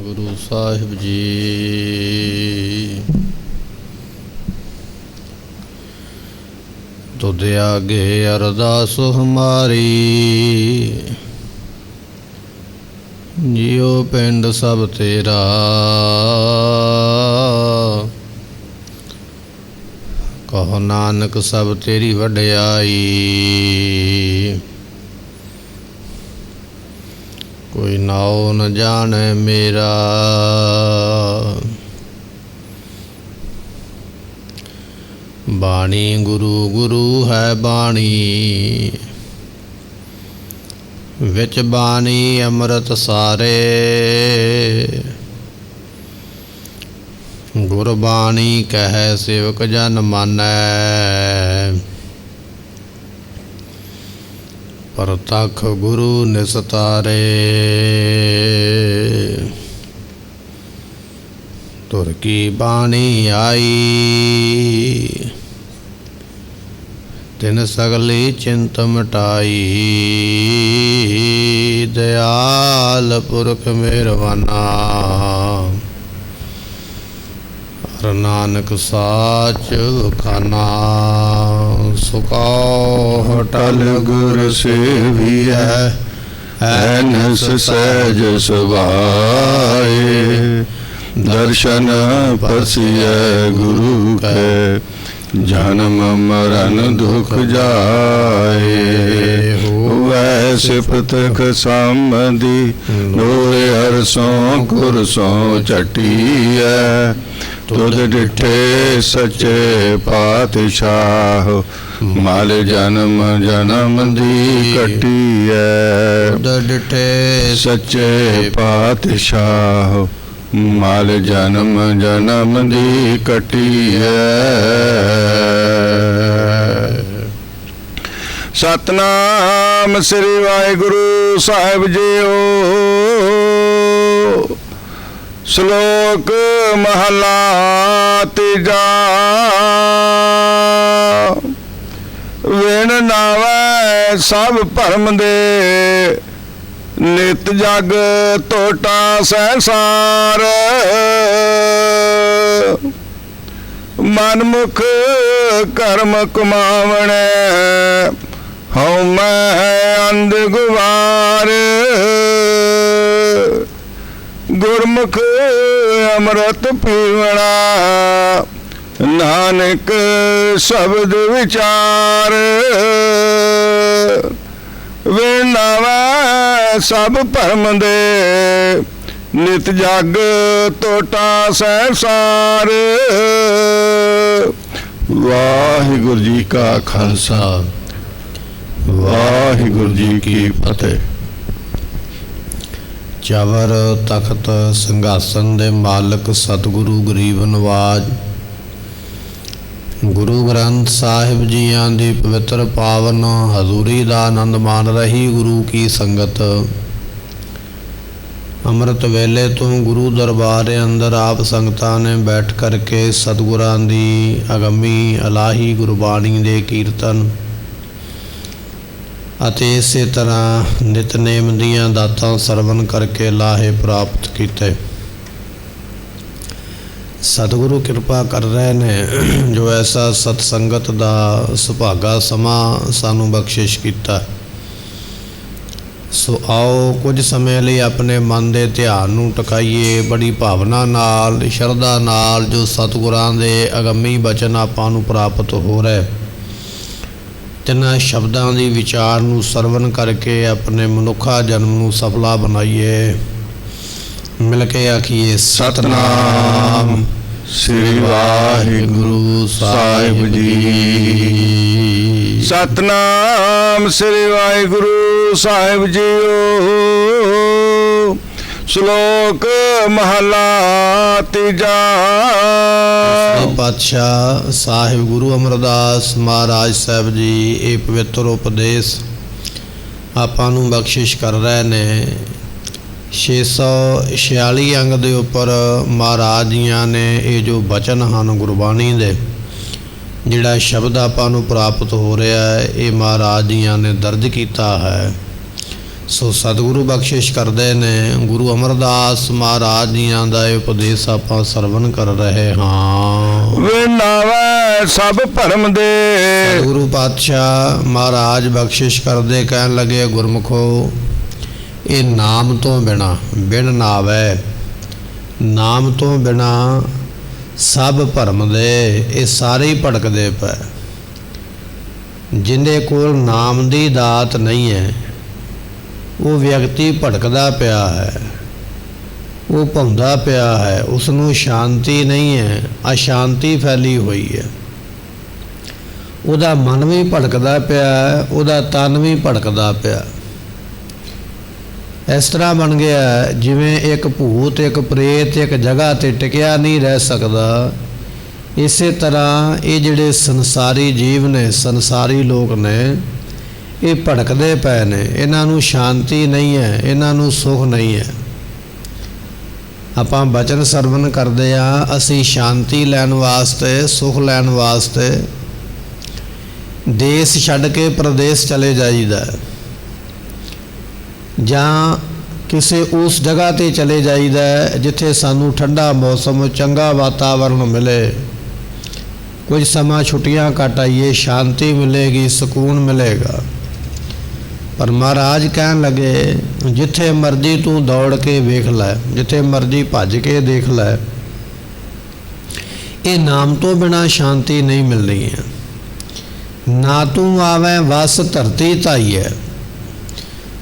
गुरु साहिब जी। तुद आगे अरदास हमारी, जियो पिंड सब तेरा। कहो नानक सब तेरी वड्याई, कोई नाओ न जाने मेरा। बाणी गुरु गुरु है बाणी, विच बाणी अमृत सारे। गुरबाणी कह सेवक जन मानै, परतख गुरु निस्तारे। तुर की बाणी आई, तिन सगली चिंत मिटाई। दयाल पुरख मेहरबाना, हर नानक साच खाना। सुकाओ टल गुर सेविया, ऐनस सहज सुभाए। दर्शन पसिय गुरु के, जन्म मरण दुख जाए। हुए सिफत समधि, डोरे हरसों कुरसों चटिया। तुद डिठे सच्चे पातशाह, माल जन्म जन्म दी कटिया। तुद डिठे सच्चे पातशाह, माल जन्म जन्म दी कटिया। सतनाम श्री वाहिगुरु साहिब जीओ। श्लोक महला तीजा। विण नावै सब भरम दे, नित जग तोटा संसार। मनमुख कर्म कमावणे, हऊँ मैं अंध गुवार। गुरमुख अमृत पीवना, नानक शब्द विचार। विनावै सब भरम दे, नित जग तोटा संसार। वाहिगुरु जी का खालसा, वाहिगुरु जी की फतेह। चवर तख्त संघासन दे मालक सतगुरु गरीब नवाज गुरु ग्रंथ साहिब जियां दी पवित्र पावन हजूरी दा आनंद मान रही गुरु की संगत। अमृत वेले तो गुरु दरबार अंदर आप संगतां ने बैठ करके सतगुरां दी अगमी अलाही गुरबाणी दे कीर्तन ਅਤੇ ਇਸੇ ਤਰ੍ਹਾਂ ਨਿਤਨੇਮ ਦੀਆਂ ਦਾਤਾਂ ਸਰਵਨ ਕਰਕੇ ਲਾਹੇ ਪ੍ਰਾਪਤ ਕੀਤੇ। ਸਤਿਗੁਰੂ ਕਿਰਪਾ ਕਰ ਰਹੇ ਨੇ ਜੋ ਐਸਾ ਸਤਸੰਗਤ ਦਾ ਸੁਭਾਗਾ ਸਮਾਂ ਸਾਨੂੰ ਬਖਸ਼ਿਸ਼ ਕੀਤਾ। ਸੋ ਆਓ ਕੁਝ ਸਮੇਂ ਲਈ ਆਪਣੇ ਮਨ ਦੇ ਧਿਆਨ ਨੂੰ ਟਿਕਾਈਏ ਬੜੀ ਭਾਵਨਾ ਨਾਲ, ਸ਼ਰਧਾ ਨਾਲ। ਜੋ ਸਤਿਗੁਰਾਂ ਦੇ ਅਗੰਮੀ ਬਚਨ ਆਪਾਂ ਨੂੰ ਪ੍ਰਾਪਤ ਹੋ ਰਹੇ, तिन्हां शब्दां दी विचार नूं सरवण करके अपने मनुखा जन्म नूं सफला बनाइए। मिल के आखिए सतनाम श्री वाहिगुरु साहिब जी। सतनाम श्री वाहिगुरु साहिब जीओ। श्लोक महला तीजा। पातशाह साहिब गुरु अमरदास महाराज साहब जी ये पवित्र उपदेश आपां नूं बख्शिश कर रहे ने। 646 अंग दे उपर महाराज जियां ने ये जो बचन हैं गुरबाणी दे, जिहड़ा शब्द आपां नूं प्राप्त हो रहा है, ये महाराज जियां ने दर्ज किया है। ਸੋ ਸਤਿਗੁਰੂ ਬਖਸ਼ਿਸ਼ ਕਰਦੇ ਨੇ। ਗੁਰੂ ਅਮਰਦਾਸ ਮਹਾਰਾਜ ਜੀਆਂ ਦਾ ਇਹ ਉਪਦੇਸ਼ ਆਪਾਂ ਸਰਵਣ ਕਰ ਰਹੇ ਹਾਂ। ਵਿਨਾਵੈ ਸਭ ਭਰਮ ਦੇ। ਸਤਿਗੁਰੂ ਪਾਤਸ਼ਾਹ ਮਹਾਰਾਜ ਬਖਸ਼ਿਸ਼ ਕਰਦੇ, ਕਹਿਣ ਲੱਗੇ ਗੁਰਮੁਖੋ, ਇਹ ਨਾਮ ਤੋਂ ਬਿਨਾ ਬਿਨ ਨਾਵੈ, ਨਾਮ ਤੋਂ ਬਿਨਾ ਸਭ ਭਰਮ ਦੇ, ਇਹ ਸਾਰੇ ਹੀ ਭਟਕਦੇ ਪਏ। ਜਿਹਦੇ ਕੋਲ ਨਾਮ ਦੀ ਦਾਤ ਨਹੀਂ ਹੈ ਉਹ ਵਿਅਕਤੀ ਭਟਕਦਾ ਪਿਆ ਹੈ, ਉਹ ਭੌਂਦਾ ਪਿਆ ਹੈ, ਉਸ ਨੂੰ ਸ਼ਾਂਤੀ ਨਹੀਂ ਹੈ, ਅਸ਼ਾਂਤੀ ਫੈਲੀ ਹੋਈ ਹੈ। ਉਹਦਾ ਮਨ ਵੀ ਭਟਕਦਾ ਪਿਆ, ਉਹਦਾ ਤਨ ਵੀ ਭਟਕਦਾ ਪਿਆ। ਇਸ ਤਰ੍ਹਾਂ ਬਣ ਗਿਆ ਜਿਵੇਂ ਇੱਕ ਭੂਤ ਇੱਕ ਪ੍ਰੇਤ ਇੱਕ ਜਗ੍ਹਾ 'ਤੇ ਟਿਕਿਆ ਨਹੀਂ ਰਹਿ ਸਕਦਾ। ਇਸੇ ਤਰ੍ਹਾਂ ਇਹ ਜਿਹੜੇ ਸੰਸਾਰੀ ਜੀਵ ਨੇ, ਸੰਸਾਰੀ ਲੋਕ ਨੇ, ਇਹ ਭਟਕਦੇ ਪਏ ਨੇ। ਇਹਨਾਂ ਨੂੰ ਸ਼ਾਂਤੀ ਨਹੀਂ ਹੈ, ਇਹਨਾਂ ਨੂੰ ਸੁਖ ਨਹੀਂ ਹੈ। ਆਪਾਂ ਬਚਨ ਸਰਵਣ ਕਰਦੇ ਹਾਂ, ਅਸੀਂ ਸ਼ਾਂਤੀ ਲੈਣ ਵਾਸਤੇ, ਸੁਖ ਲੈਣ ਵਾਸਤੇ ਦੇਸ਼ ਛੱਡ ਕੇ ਪ੍ਰਦੇਸ਼ ਚਲੇ ਜਾਈਦਾ, ਜਾਂ ਕਿਸੇ ਉਸ ਜਗ੍ਹਾ 'ਤੇ ਚਲੇ ਜਾਈਦਾ ਜਿੱਥੇ ਸਾਨੂੰ ਠੰਡਾ ਮੌਸਮ, ਚੰਗਾ ਵਾਤਾਵਰਨ ਮਿਲੇ। ਕੁਝ ਸਮਾਂ ਛੁੱਟੀਆਂ ਕੱਟ ਆਈਏ, ਸ਼ਾਂਤੀ ਮਿਲੇਗੀ, ਸਕੂਨ ਮਿਲੇਗਾ। ਪਰ ਮਹਾਰਾਜ ਕਹਿਣ ਲੱਗੇ ਜਿੱਥੇ ਮਰਜ਼ੀ ਤੂੰ ਦੌੜ ਕੇ ਵੇਖ ਲੈ, ਜਿੱਥੇ ਮਰਜ਼ੀ ਭੱਜ ਕੇ ਦੇਖ ਲੈ, ਇਹ ਨਾਮ ਤੋਂ ਬਿਨਾਂ ਸ਼ਾਂਤੀ ਨਹੀਂ ਮਿਲਣੀ ਹੈ। ਨਾ ਤੂੰ ਆਵੇਂ ਵਸ ਧਰਤੀ ਧਾਈ ਹੈ।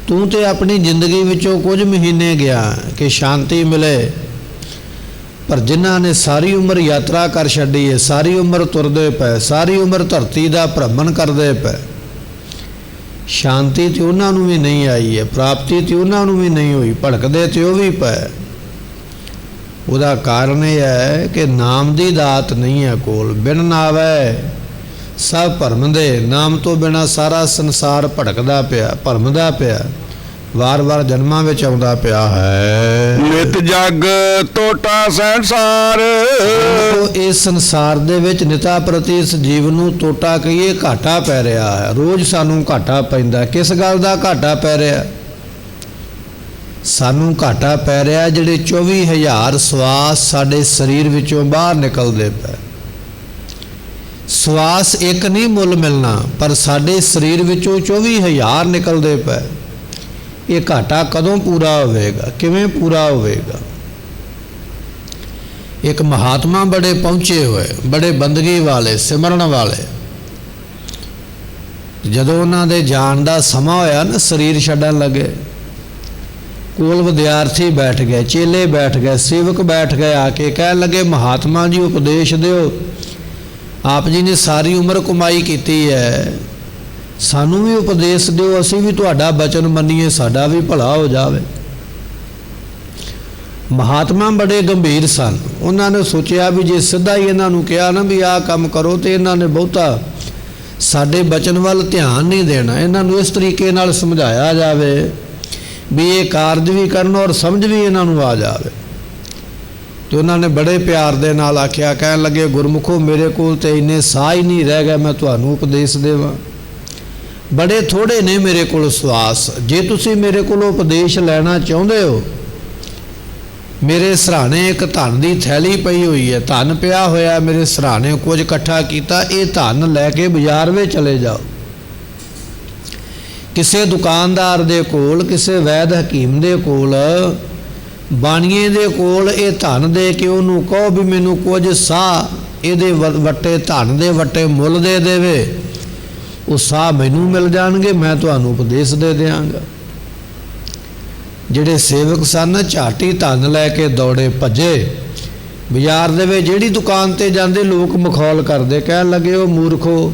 ਤੂੰ ਤੇ ਆਪਣੀ ਜ਼ਿੰਦਗੀ ਵਿੱਚੋਂ ਕੁਝ ਮਹੀਨੇ ਗਿਆ ਕਿ ਸ਼ਾਂਤੀ ਮਿਲੇ, ਪਰ ਜਿਨ੍ਹਾਂ ਨੇ ਸਾਰੀ ਉਮਰ ਯਾਤਰਾ ਕਰ ਛੱਡੀ ਹੈ, ਸਾਰੀ ਉਮਰ ਤੁਰਦੇ ਪਏ, ਸਾਰੀ ਉਮਰ ਧਰਤੀ ਦਾ ਭ੍ਰਮਣ ਕਰਦੇ ਪਏ, ਸ਼ਾਂਤੀ ਤੇ ਉਹਨਾਂ ਨੂੰ ਵੀ ਨਹੀਂ ਆਈ ਹੈ, ਪ੍ਰਾਪਤੀ ਤੇ ਉਹਨਾਂ ਨੂੰ ਵੀ ਨਹੀਂ ਹੋਈ, ਭੜਕਦੇ ਤੇ ਉਹ ਵੀ ਪਏ। ਉਹਦਾ ਕਾਰਨ ਇਹ ਹੈ ਕਿ ਨਾਮ ਦੀ ਦਾਤ ਨਹੀਂ ਹੈ ਕੋਲ। ਬਿਨ ਨਾਵੈ ਸਭ ਭਰਮ ਦੇ, ਨਾਮ ਤੋਂ ਬਿਨਾਂ ਸਾਰਾ ਸੰਸਾਰ ਭਟਕਦਾ ਪਿਆ, ਭਰਮਦਾ ਪਿਆ, ਵਾਰ-ਵਾਰ ਜਨਮਾਂ ਵਿੱਚ ਆਉਂਦਾ ਪਿਆ ਹੈ। ਨਿਤ ਜਗ ਟੋਟਾ ਸੰਸਾਰ। ਇਸ ਸੰਸਾਰ ਦੇ ਵਿੱਚ ਨਿਤਾ ਪ੍ਰਤੀ ਇਸ ਜੀਵ ਨੂੰ ਟੋਟਾ ਕਹੀਏ, ਘਾਟਾ ਪੈ ਰਿਹਾ ਹੈ। ਰੋਜ਼ ਸਾਨੂੰ ਘਾਟਾ ਪੈਂਦਾ। ਕਿਸ ਗੱਲ ਦਾ ਘਾਟਾ ਪੈ ਰਿਹਾ? ਸਾਨੂੰ ਘਾਟਾ ਪੈ ਰਿਹਾ ਜਿਹੜੇ 24,000 ਸਵਾਸ ਸਾਡੇ ਸਰੀਰ ਵਿੱਚੋਂ ਬਾਹਰ ਨਿਕਲਦੇ ਪਏ। ਸਵਾਸ ਇੱਕ ਨਹੀਂ ਮੁੱਲ ਮਿਲਣਾ, ਪਰ ਸਾਡੇ ਸਰੀਰ ਵਿੱਚੋਂ 24,000 ਨਿਕਲਦੇ ਪਏ। ਇਹ ਘਾਟਾ ਕਦੋਂ ਪੂਰਾ ਹੋਵੇਗਾ? ਕਿਵੇਂ ਪੂਰਾ ਹੋਵੇਗਾ? ਇੱਕ ਮਹਾਤਮਾ ਬੜੇ ਪਹੁੰਚੇ ਹੋਏ, ਬੜੇ ਬੰਦਗੀ ਵਾਲੇ, ਸਿਮਰਨ ਵਾਲੇ, ਜਦੋਂ ਉਹਨਾਂ ਦੇ ਜਾਣ ਦਾ ਸਮਾਂ ਹੋਇਆ ਨਾ, ਸਰੀਰ ਛੱਡਣ ਲੱਗੇ, ਕੋਲ ਵਿਦਿਆਰਥੀ ਬੈਠ ਗਏ, ਚੇਲੇ ਬੈਠ ਗਏ, ਸੇਵਕ ਬੈਠ ਗਏ, ਆ ਕੇ ਕਹਿਣ ਲੱਗੇ ਮਹਾਤਮਾ ਜੀ ਉਪਦੇਸ਼ ਦਿਓ। ਆਪ ਜੀ ਨੇ ਸਾਰੀ ਉਮਰ ਕਮਾਈ ਕੀਤੀ ਹੈ, ਸਾਨੂੰ ਵੀ ਉਪਦੇਸ਼ ਦਿਓ, ਅਸੀਂ ਵੀ ਤੁਹਾਡਾ ਬਚਨ ਮੰਨੀਏ, ਸਾਡਾ ਵੀ ਭਲਾ ਹੋ ਜਾਵੇ। ਮਹਾਤਮਾ ਬੜੇ ਗੰਭੀਰ ਸਨ। ਉਹਨਾਂ ਨੇ ਸੋਚਿਆ ਵੀ ਜੇ ਸਿੱਧਾ ਹੀ ਇਹਨਾਂ ਨੂੰ ਕਿਹਾ ਨਾ ਵੀ ਆਹ ਕੰਮ ਕਰੋ, ਤੇ ਇਹਨਾਂ ਨੇ ਬਹੁਤਾ ਸਾਡੇ ਬਚਨ ਵੱਲ ਧਿਆਨ ਨਹੀਂ ਦੇਣਾ। ਇਹਨਾਂ ਨੂੰ ਇਸ ਤਰੀਕੇ ਨਾਲ ਸਮਝਾਇਆ ਜਾਵੇ ਵੀ ਇਹ ਕਾਰਜ ਵੀ ਕਰਨ ਔਰ ਸਮਝ ਵੀ ਇਹਨਾਂ ਨੂੰ ਆ ਜਾਵੇ। ਤੇ ਉਹਨਾਂ ਨੇ ਬੜੇ ਪਿਆਰ ਦੇ ਨਾਲ ਆਖਿਆ, ਕਹਿਣ ਲੱਗੇ ਗੁਰਮੁਖੋ, ਮੇਰੇ ਕੋਲ ਤੇ ਇੰਨੇ ਸਾਹ ਹੀ ਨਹੀਂ ਰਹਿ ਗਏ ਮੈਂ ਤੁਹਾਨੂੰ ਉਪਦੇਸ਼ ਦੇਵਾਂ। ਬੜੇ ਥੋੜੇ ਨੇ ਮੇਰੇ ਕੋਲ ਸਵਾਸ। ਜੇ ਤੁਸੀਂ ਮੇਰੇ ਕੋਲੋਂ ਉਪਦੇਸ਼ ਲੈਣਾ ਚਾਹੁੰਦੇ ਹੋ, ਮੇਰੇ ਸਰਾਣੇ ਇੱਕ ਧਨ ਦੀ ਥੈਲੀ ਪਈ ਹੋਈ ਹੈ, ਧਨ ਪਿਆ ਹੋਇਆ ਮੇਰੇ ਸਰਾਣੇ, ਕੁਝ ਇਕੱਠਾ ਕੀਤਾ, ਇਹ ਧਨ ਲੈ ਕੇ ਬਾਜ਼ਾਰ ਵਿੱਚ ਚਲੇ ਜਾਓ। ਕਿਸੇ ਦੁਕਾਨਦਾਰ ਦੇ ਕੋਲ, ਕਿਸੇ ਵੈਦ ਹਕੀਮ ਦੇ ਕੋਲ, ਬਾਣੀਏ ਦੇ ਕੋਲ ਇਹ ਧਨ ਦੇ ਕੇ ਉਹਨੂੰ ਕਹੋ ਵੀ ਮੈਨੂੰ ਕੁਝ ਸਾਹ ਇਹਦੇ ਵੱਟੇ, ਧਨ ਦੇ ਵੱਟੇ ਮੁੱਲ ਦੇ ਦੇਵੇ। ਉਹ ਸਾਹ ਮੈਨੂੰ ਮਿਲ ਜਾਣਗੇ, ਮੈਂ ਤੁਹਾਨੂੰ ਉਪਦੇਸ਼ ਦੇ ਦਿਆਂਗਾ। ਜਿਹੜੇ ਸੇਵਕ ਸਨ ਝਾਟੀ ਧਨ ਲੈ ਕੇ ਦੌੜੇ ਭੱਜੇ ਬਾਜ਼ਾਰ ਦੇ ਵਿੱਚ। ਜਿਹੜੀ ਦੁਕਾਨ 'ਤੇ ਜਾਂਦੇ ਲੋਕ ਮਖੌਲ ਕਰਦੇ, ਕਹਿਣ ਲੱਗੇ ਉਹ ਮੂਰਖੋ,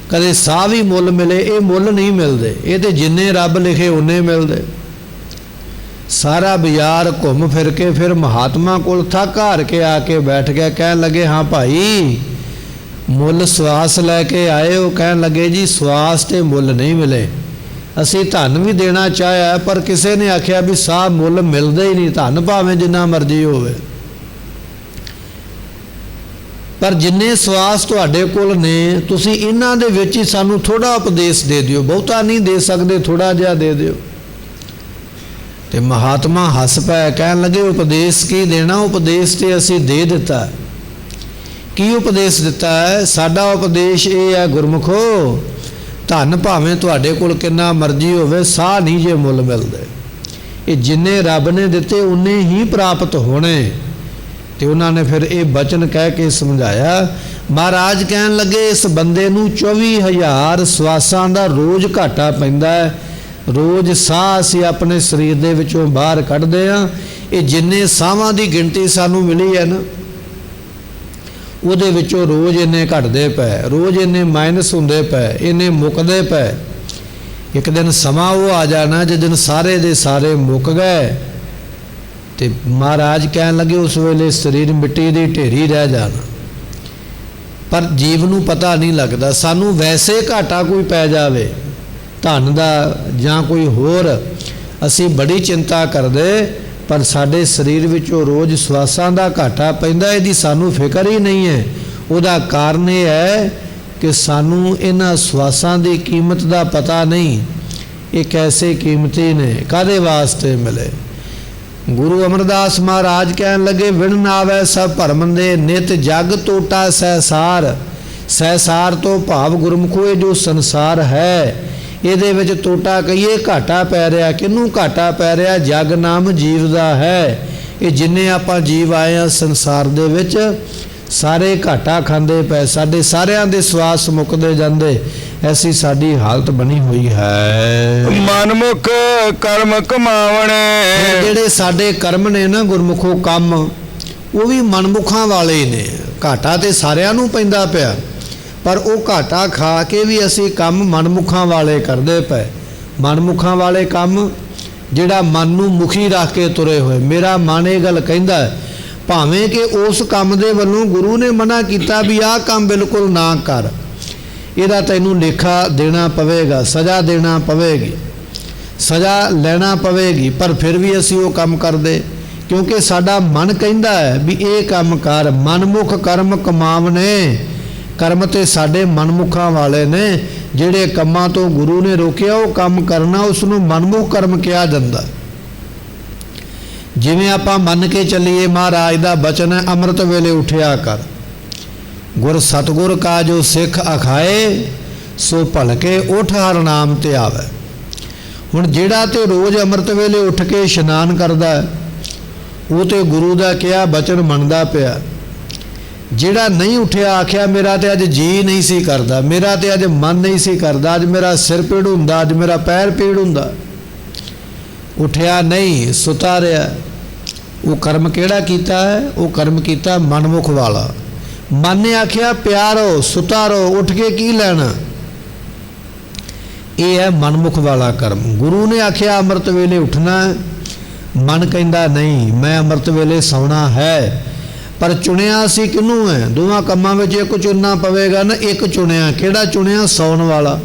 ਕਦੇ ਸਾਹ ਵੀ ਮੁੱਲ ਮਿਲੇ, ਇਹ ਮੁੱਲ ਨਹੀਂ ਮਿਲਦੇ, ਇਹ ਤੇ ਜਿੰਨੇ ਰੱਬ ਲਿਖੇ ਉਨੇ ਮਿਲਦੇ। ਸਾਰਾ ਬਾਜ਼ਾਰ ਘੁੰਮ ਫਿਰ ਕੇ ਫਿਰ ਮਹਾਤਮਾ ਕੋਲ ਥੱਕ ਹਾਰ ਕੇ ਆ ਕੇ ਬੈਠ ਗਿਆ। ਕਹਿਣ ਲੱਗੇ ਹਾਂ ਭਾਈ, ਮੁੱਲ ਸਵਾਸ ਲੈ ਕੇ ਆਏ ਹੋ? ਕਹਿਣ ਲੱਗੇ ਜੀ ਸਵਾਸ ਤੇ ਮੁੱਲ ਨਹੀਂ ਮਿਲੇ, ਅਸੀਂ ਧਨ ਵੀ ਦੇਣਾ ਚਾਹਿਆ ਪਰ ਕਿਸੇ ਨੇ ਆਖਿਆ ਵੀ ਸਾਹ ਮੁੱਲ ਮਿਲਦਾ ਹੀ ਨਹੀਂ, ਧਨ ਭਾਵੇਂ ਜਿੰਨਾ ਮਰਜ਼ੀ ਹੋਵੇ। ਪਰ ਜਿੰਨੇ ਸਵਾਸ ਤੁਹਾਡੇ ਕੋਲ ਨੇ, ਤੁਸੀਂ ਇਹਨਾਂ ਦੇ ਵਿੱਚ ਹੀ ਸਾਨੂੰ ਥੋੜ੍ਹਾ ਉਪਦੇਸ਼ ਦੇ ਦਿਓ, ਬਹੁਤਾ ਨਹੀਂ ਦੇ ਸਕਦੇ, ਥੋੜ੍ਹਾ ਜਿਹਾ ਦੇ ਦਿਓ। ਤੇ ਮਹਾਤਮਾ ਹੱਸ ਪਏ, ਕਹਿਣ ਲੱਗੇ ਉਪਦੇਸ਼ ਕੀ ਦੇਣਾ? ਉਪਦੇਸ਼ ਤੇ ਅਸੀਂ ਦੇ ਦਿੱਤਾ। ਕੀ ਉਪਦੇਸ਼ ਦਿੱਤਾ ਹੈ? ਸਾਡਾ ਉਪਦੇਸ਼ ਇਹ ਹੈ ਗੁਰਮੁਖੋ, ਧਨ ਭਾਵੇਂ ਤੁਹਾਡੇ ਕੋਲ ਕਿੰਨਾ ਮਰਜ਼ੀ ਹੋਵੇ, ਸਾਹ ਨਹੀਂ ਜੇ ਮੁੱਲ ਮਿਲਦੇ। ਇਹ ਜਿੰਨੇ ਰੱਬ ਨੇ ਦਿੱਤੇ ਉਨੇ ਹੀ ਪ੍ਰਾਪਤ ਹੋਣੇ। ਤੇ ਉਹਨਾਂ ਨੇ ਫਿਰ ਇਹ ਬਚਨ ਕਹਿ ਕੇ ਸਮਝਾਇਆ। ਮਹਾਰਾਜ ਕਹਿਣ ਲੱਗੇ ਇਸ ਬੰਦੇ ਨੂੰ 24,000 ਸਵਾਸਾਂ ਦਾ ਰੋਜ਼ ਘਾਟਾ ਪੈਂਦਾ ਹੈ। ਰੋਜ਼ ਸਾਹ ਅਸੀਂ ਆਪਣੇ ਸਰੀਰ ਦੇ ਵਿੱਚੋਂ ਬਾਹਰ ਕੱਢਦੇ ਹਾਂ। ਇਹ ਜਿੰਨੇ ਸਾਹਾਂ ਦੀ ਗਿਣਤੀ ਸਾਨੂੰ ਮਿਲੀ ਹੈ ਨਾ, ਉਹਦੇ ਵਿੱਚੋਂ ਰੋਜ਼ ਇੰਨੇ ਘਟਦੇ ਪਏ, ਰੋਜ਼ ਇੰਨੇ ਮਾਈਨਸ ਹੁੰਦੇ ਪਏ, ਇੰਨੇ ਮੁੱਕਦੇ ਪਏ। ਇੱਕ ਦਿਨ ਸਮਾਂ ਉਹ ਆ ਜਾਣਾ ਜਿਸ ਦਿਨ ਸਾਰੇ ਦੇ ਸਾਰੇ ਮੁੱਕ ਗਏ। ਤੇ ਮਹਾਰਾਜ ਕਹਿਣ ਲੱਗੇ ਉਸ ਵੇਲੇ ਸਰੀਰ ਮਿੱਟੀ ਦੀ ਢੇਰੀ ਰਹਿ ਜਾਣਾ। ਪਰ ਜੀਵ ਨੂੰ ਪਤਾ ਨਹੀਂ ਲੱਗਦਾ। ਸਾਨੂੰ ਵੈਸੇ ਘਾਟਾ ਕੋਈ ਪੈ ਜਾਵੇ ਧਨ ਦਾ ਜਾਂ ਕੋਈ ਹੋਰ, ਅਸੀਂ ਬੜੀ ਚਿੰਤਾ ਕਰਦੇ, ਪਰ ਸਾਡੇ ਸਰੀਰ ਵਿੱਚੋਂ ਰੋਜ਼ ਸਵਾਸਾਂ ਦਾ ਘਾਟਾ ਪੈਂਦਾ, ਇਹਦੀ ਸਾਨੂੰ ਫਿਕਰ ਹੀ ਨਹੀਂ ਹੈ। ਉਹਦਾ ਕਾਰਨ ਇਹ ਹੈ ਕਿ ਸਾਨੂੰ ਇਹਨਾਂ ਸਵਾਸਾਂ ਦੀ ਕੀਮਤ ਦਾ ਪਤਾ ਨਹੀਂ। ਇਹ ਕੈਸੇ ਕੀਮਤੀ ਨੇ, ਕਾਹਦੇ ਵਾਸਤੇ ਮਿਲੇ। ਗੁਰੂ ਅਮਰਦਾਸ ਮਹਾਰਾਜ ਕਹਿਣ ਲੱਗੇ ਵਿਣ ਨਾਵੈ ਸਭ ਭਰਮ ਦੇ, ਨਿਤ ਜਗ ਟੋਟਾ ਸਹਿਸਾਰ। ਸਹਿਸਾਰ ਤੋਂ ਭਾਵ ਗੁਰਮੁਖੋ ਇਹ ਜੋ ਸੰਸਾਰ ਹੈ ਇਹਦੇ ਵਿੱਚ ਟੋਟਾ ਕਹੀਏ, ਘਾਟਾ ਪੈ ਰਿਹਾ। ਕਿਹਨੂੰ ਘਾਟਾ ਪੈ ਰਿਹਾ? ਜਗ ਨਾਮ ਜੀਵ ਦਾ ਹੈ। ਇਹ ਜਿੰਨੇ ਆਪਾਂ ਜੀਵ ਆਏ ਆ ਸੰਸਾਰ ਦੇ ਵਿੱਚ, ਸਾਰੇ ਘਾਟਾ ਖਾਂਦੇ ਪਏ। ਸਾਡੇ ਸਾਰਿਆਂ ਦੇ ਸਵਾਸ ਮੁੱਕਦੇ ਜਾਂਦੇ। ਐਸੀ ਸਾਡੀ ਹਾਲਤ ਬਣੀ ਹੋਈ ਹੈ। ਮਨਮੁਖ ਕਰਮ ਕਮਾਵਣੇ। ਜਿਹੜੇ ਸਾਡੇ ਕਰਮ ਨੇ ਨਾ ਗੁਰਮੁਖੋ ਕੰਮ, ਉਹ ਵੀ ਮਨਮੁਖਾਂ ਵਾਲੇ ਨੇ। ਘਾਟਾ ਤੇ ਸਾਰਿਆਂ ਨੂੰ ਪੈਂਦਾ ਪਿਆ, ਪਰ ਉਹ ਘਾਟਾ ਖਾ ਕੇ ਵੀ ਅਸੀਂ ਕੰਮ ਮਨਮੁਖਾਂ ਵਾਲੇ ਕਰਦੇ ਪਏ। ਮਨਮੁਖਾਂ ਵਾਲੇ ਕੰਮ ਜਿਹੜਾ ਮਨ ਨੂੰ ਮੁਖੀ ਰੱਖ ਕੇ ਤੁਰੇ ਹੋਏ। ਮੇਰਾ ਮਨ ਇਹ ਗੱਲ ਕਹਿੰਦਾ, ਭਾਵੇਂ ਕਿ ਉਸ ਕੰਮ ਦੇ ਵੱਲੋਂ ਗੁਰੂ ਨੇ ਮਨਾ ਕੀਤਾ ਵੀ ਆਹ ਕੰਮ ਬਿਲਕੁਲ ਨਾ ਕਰ, ਇਹਦਾ ਤੈਨੂੰ ਲੇਖਾ ਦੇਣਾ ਪਵੇਗਾ, ਸਜ਼ਾ ਦੇਣਾ ਪਵੇਗੀ, ਸਜ਼ਾ ਲੈਣਾ ਪਵੇਗੀ, ਪਰ ਫਿਰ ਵੀ ਅਸੀਂ ਉਹ ਕੰਮ ਕਰਦੇ ਕਿਉਂਕਿ ਸਾਡਾ ਮਨ ਕਹਿੰਦਾ ਹੈ ਵੀ ਇਹ ਕੰਮ ਕਰ। ਮਨਮੁਖ ਕਰਮ ਕਮਾਵਨੇ। ਕਰਮ ਤੇ ਸਾਡੇ ਮਨਮੁਖਾਂ ਵਾਲੇ ਨੇ। ਜਿਹੜੇ ਕੰਮਾਂ ਤੋਂ ਗੁਰੂ ਨੇ ਰੋਕਿਆ ਉਹ ਕੰਮ ਕਰਨਾ, ਉਸ ਨੂੰ ਮਨਮੁਖ ਕਰਮ ਕਿਹਾ ਜਾਂਦਾ। ਜਿਵੇਂ ਆਪਾਂ ਮੰਨ ਕੇ ਚੱਲੀਏ ਮਹਾਰਾਜ ਦਾ ਬਚਨ ਹੈ, ਅੰਮ੍ਰਿਤ ਵੇਲੇ ਉਠਿਆ ਕਰ, ਗੁਰ ਸਤਗੁਰ ਕਾ ਜੋ ਸਿੱਖ ਅਖਾਏ, ਸੋ ਭਲਕੇ ਉਠ ਹਰ ਨਾਮ ਤੇ ਆਵੇ। ਹੁਣ ਜਿਹੜਾ ਤੇ ਰੋਜ਼ ਅੰਮ੍ਰਿਤ ਵੇਲੇ ਉੱਠ ਕੇ ਇਸ਼ਨਾਨ ਕਰਦਾ, ਉਹ ਤੇ ਗੁਰੂ ਦਾ ਕਿਹਾ ਬਚਨ ਮੰਨਦਾ ਪਿਆ। ਜਿਹੜਾ ਨਹੀਂ ਉੱਠਿਆ, ਆਖਿਆ ਮੇਰਾ ਤੇ ਅੱਜ ਜੀ ਨਹੀਂ ਸੀ ਕਰਦਾ, ਮੇਰਾ ਤੇ ਅੱਜ ਮਨ ਨਹੀਂ ਸੀ ਕਰਦਾ, ਅੱਜ ਮੇਰਾ ਸਿਰ ਪੀੜ ਹੁੰਦਾ, ਅੱਜ ਮੇਰਾ ਪੈਰ ਪੀੜ ਹੁੰਦਾ, ਉੱਠਿਆ ਨਹੀਂ, ਸੁਤਾ ਰਿਹਾ। ਉਹ ਕਰਮ ਕਿਹੜਾ ਕੀਤਾ ਹੈ? ਉਹ ਕਰਮ ਕੀਤਾ ਮਨਮੁਖ ਵਾਲਾ। ਮਨ ਨੇ ਆਖਿਆ ਪਿਆਰੋ, ਸੁਤਾ ਰਹੋ, ਉੱਠ ਕੇ ਕੀ ਲੈਣਾ? ਇਹ ਹੈ ਮਨਮੁਖ ਵਾਲਾ ਕਰਮ। ਗੁਰੂ ਨੇ ਆਖਿਆ ਅੰਮ੍ਰਿਤ ਵੇਲੇ ਉੱਠਣਾ, ਮਨ ਕਹਿੰਦਾ ਨਹੀਂ, ਮੈਂ ਅੰਮ੍ਰਿਤ ਵੇਲੇ ਸੌਣਾ ਹੈ। ਪਰ ਚੁਣਿਆ ਅਸੀਂ ਕਿਹਨੂੰ ਹੈ? ਦੋਵਾਂ ਕੰਮਾਂ ਵਿੱਚ ਇੱਕ ਚੁਣਨਾ ਪਵੇਗਾ ਨਾ। ਇੱਕ ਚੁਣਿਆ, ਕਿਹੜਾ ਚੁਣਿਆ? ਸੌਣ ਵਾਲਾ।